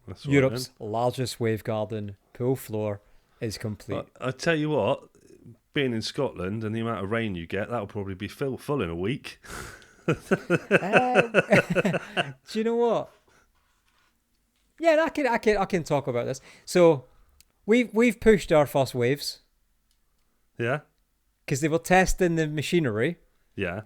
That's Europe's largest wave garden pool floor is complete. I tell you what, being in Scotland and the amount of rain you get, that'll probably be full in a week. Do you know what? Yeah, I can talk about this. So we've pushed our first waves. Yeah. Because they were testing the machinery. Yeah.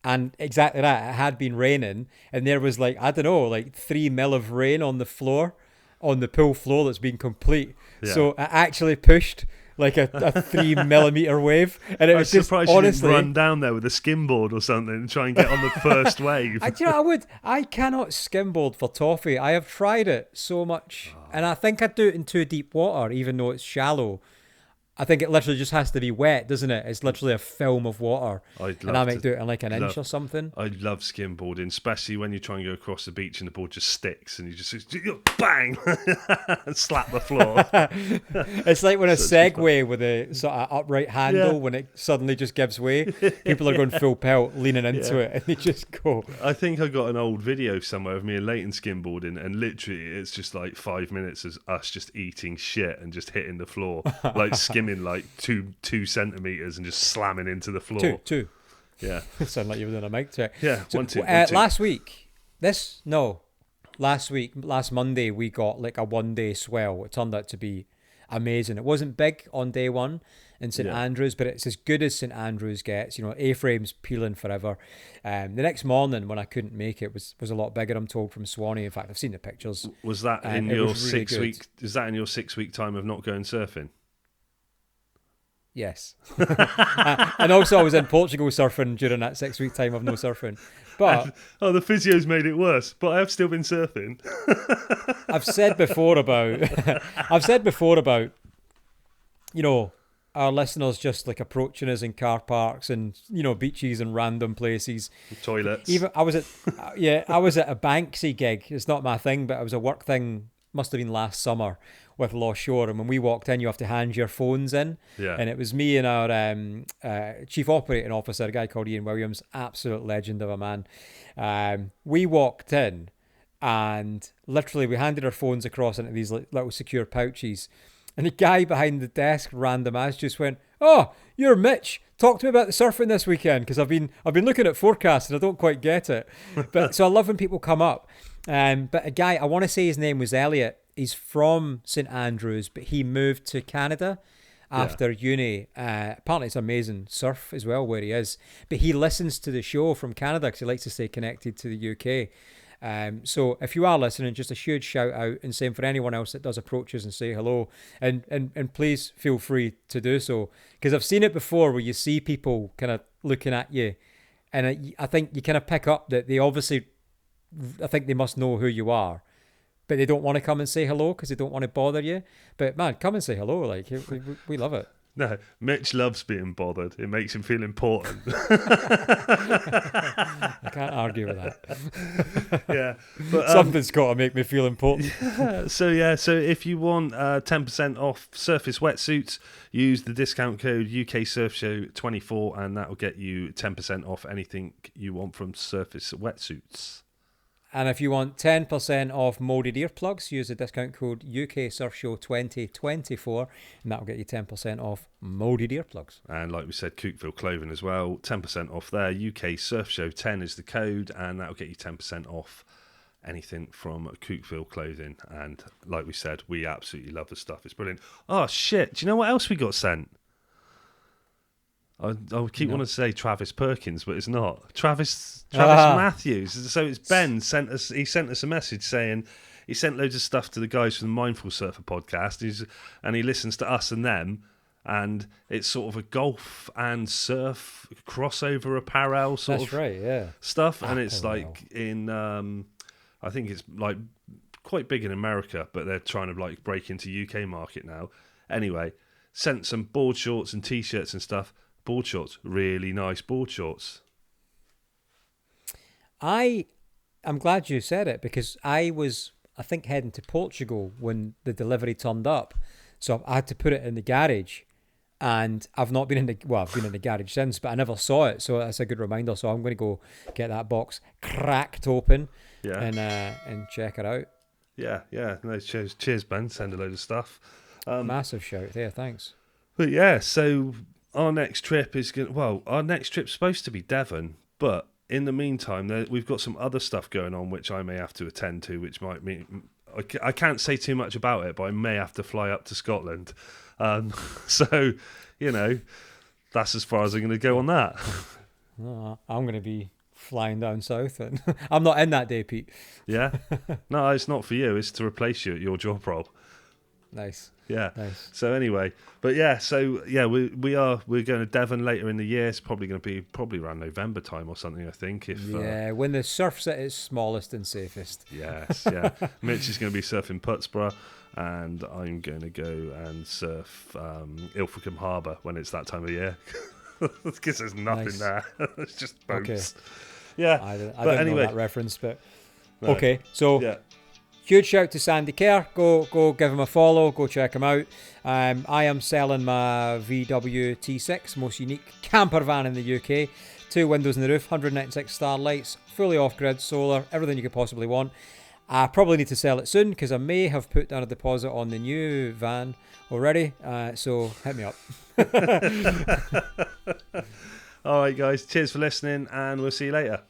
And exactly that. It had been raining, and there was 3 mil of rain on the floor, on the pool floor that's been complete. Yeah. So I actually pushed like a 3 millimeter wave, and it was just surprised honestly you didn't run down there with a skimboard or something and try and get on the first wave. I cannot skimboard for toffee. I have tried it so much, and I think I'd do it in too deep water, even though it's shallow. I think it literally just has to be wet, doesn't it? It's literally a film of water. And I might do it in like an inch or something. I love skimboarding, especially when you try and go across the beach and the board just sticks and you just bang and slap the floor. It's like when a Segway with a sort of upright handle, when it suddenly just gives way, people are going full pelt, leaning into it, and they just go. I think I got an old video somewhere of me and Leighton skimboarding, and literally it's just like 5 minutes of us just eating shit and just hitting the floor, like skimming like two centimeters and just slamming into the floor. Two. Yeah. Sound like you were doing a mic check. Yeah. So, 1 2. Last Monday we got like a 1 day swell. It turned out to be amazing. It wasn't big on day one in St Andrews, but it's as good as St Andrews gets. You know, A-frames peeling forever. The next morning when I couldn't make it was a lot bigger, I'm told, from Swanee. In fact, I've seen the pictures. Was that in your 6 week? Is that in your 6 week time of not going surfing? Yes. And also I was in Portugal surfing during that 6 week time of no surfing. But the physios made it worse, but I have still been surfing. I've said before about, you know, our listeners just like approaching us in car parks and, you know, beaches and random places. Toilets. Even I was at a Banksy gig. It's not my thing, but it was a work thing must have been last summer with Lost Shore, and when we walked in, you have to hand your phones in. Yeah. And it was me and our chief operating officer, a guy called Ian Williams, absolute legend of a man. We walked in, and literally we handed our phones across into these little secure pouches. And the guy behind the desk, random as, just went, "Oh, you're Mitch. Talk to me about the surfing this weekend, because I've been looking at forecasts and I don't quite get it." But so I love when people come up. But a guy, I want to say his name was Elliot. He's from St Andrews, but he moved to Canada after uni. Apparently it's amazing surf as well where he is. But he listens to the show from Canada because he likes to stay connected to the UK. So if you are listening, just a huge shout out, and same for anyone else that does approach us and say hello, and please feel free to do so, because I've seen it before where you see people kind of looking at you, and I think you kind of pick up that they obviously, I think they must know who you are, but they don't want to come and say hello because they don't want to bother you. But man, come and say hello, like we love it. No, Mitch loves being bothered. It makes him feel important. I can't argue with that. Yeah, but Something's got to make me feel important. So if you want 10% off Surface wetsuits, use the discount code UK Surf Show 24, and that will get you 10% off anything you want from Surface wetsuits. And if you want 10% off molded earplugs, use the discount code UK Surf Show 2024, and that'll get you 10% off molded earplugs. And like we said, Cookville Clothing as well, 10% off there. UK Surf Show 10 is the code, and that'll get you 10% off anything from Cookville Clothing. And like we said, we absolutely love the stuff. It's brilliant. Oh shit! Do you know what else we got sent? I keep wanting to say Travis Perkins, but it's not. Travis Matthews. So it's Ben sent us. He sent us a message saying he sent loads of stuff to the guys from the Mindful Surfer podcast, and he listens to us and them, and it's sort of a golf and surf crossover apparel sort of stuff, and it's like in I think it's like quite big in America, but they're trying to like break into UK market now. Anyway, sent some board shorts and t-shirts and stuff. Board shorts, really nice board shorts. I'm glad you said it, because I think heading to Portugal when the delivery turned up, so I had to put it in the garage, and I've not been in I've been in the garage since, but I never saw it, so that's a good reminder. So I'm going to go get that box cracked open, and check it out. Yeah. No, cheers, Ben. Send a load of stuff. Massive shout there, thanks. But yeah, so our next trip is our next trip's supposed to be Devon, but in the meantime, we've got some other stuff going on which I may have to attend to, which might mean I can't say too much about it, but I may have to fly up to Scotland. So, that's as far as I'm going to go on that. I'm going to be flying down south, and I'm not in that day, Pete. Yeah? No, it's not for you. It's to replace you at your job role. Nice. Yeah. Nice. So anyway, we're going to Devon later in the year. It's probably going to be around November time or something, I think. When the surf's at its smallest and safest. Yes, yeah. Mitch is going to be surfing Putsborough, and I'm going to go and surf Ilfracombe Harbour when it's that time of year. Because there's nothing there. It's just boats. Okay. Yeah. I don't know that reference, but no. Okay. So. Yeah. Huge shout to Sandy Kerr. Go give him a follow. Go check him out. I am selling my VW T6, most unique camper van in the UK. 2 windows in the roof, 196 starlights, fully off-grid, solar, everything you could possibly want. I probably need to sell it soon because I may have put down a deposit on the new van already. So hit me up. All right, guys. Cheers for listening, and we'll see you later.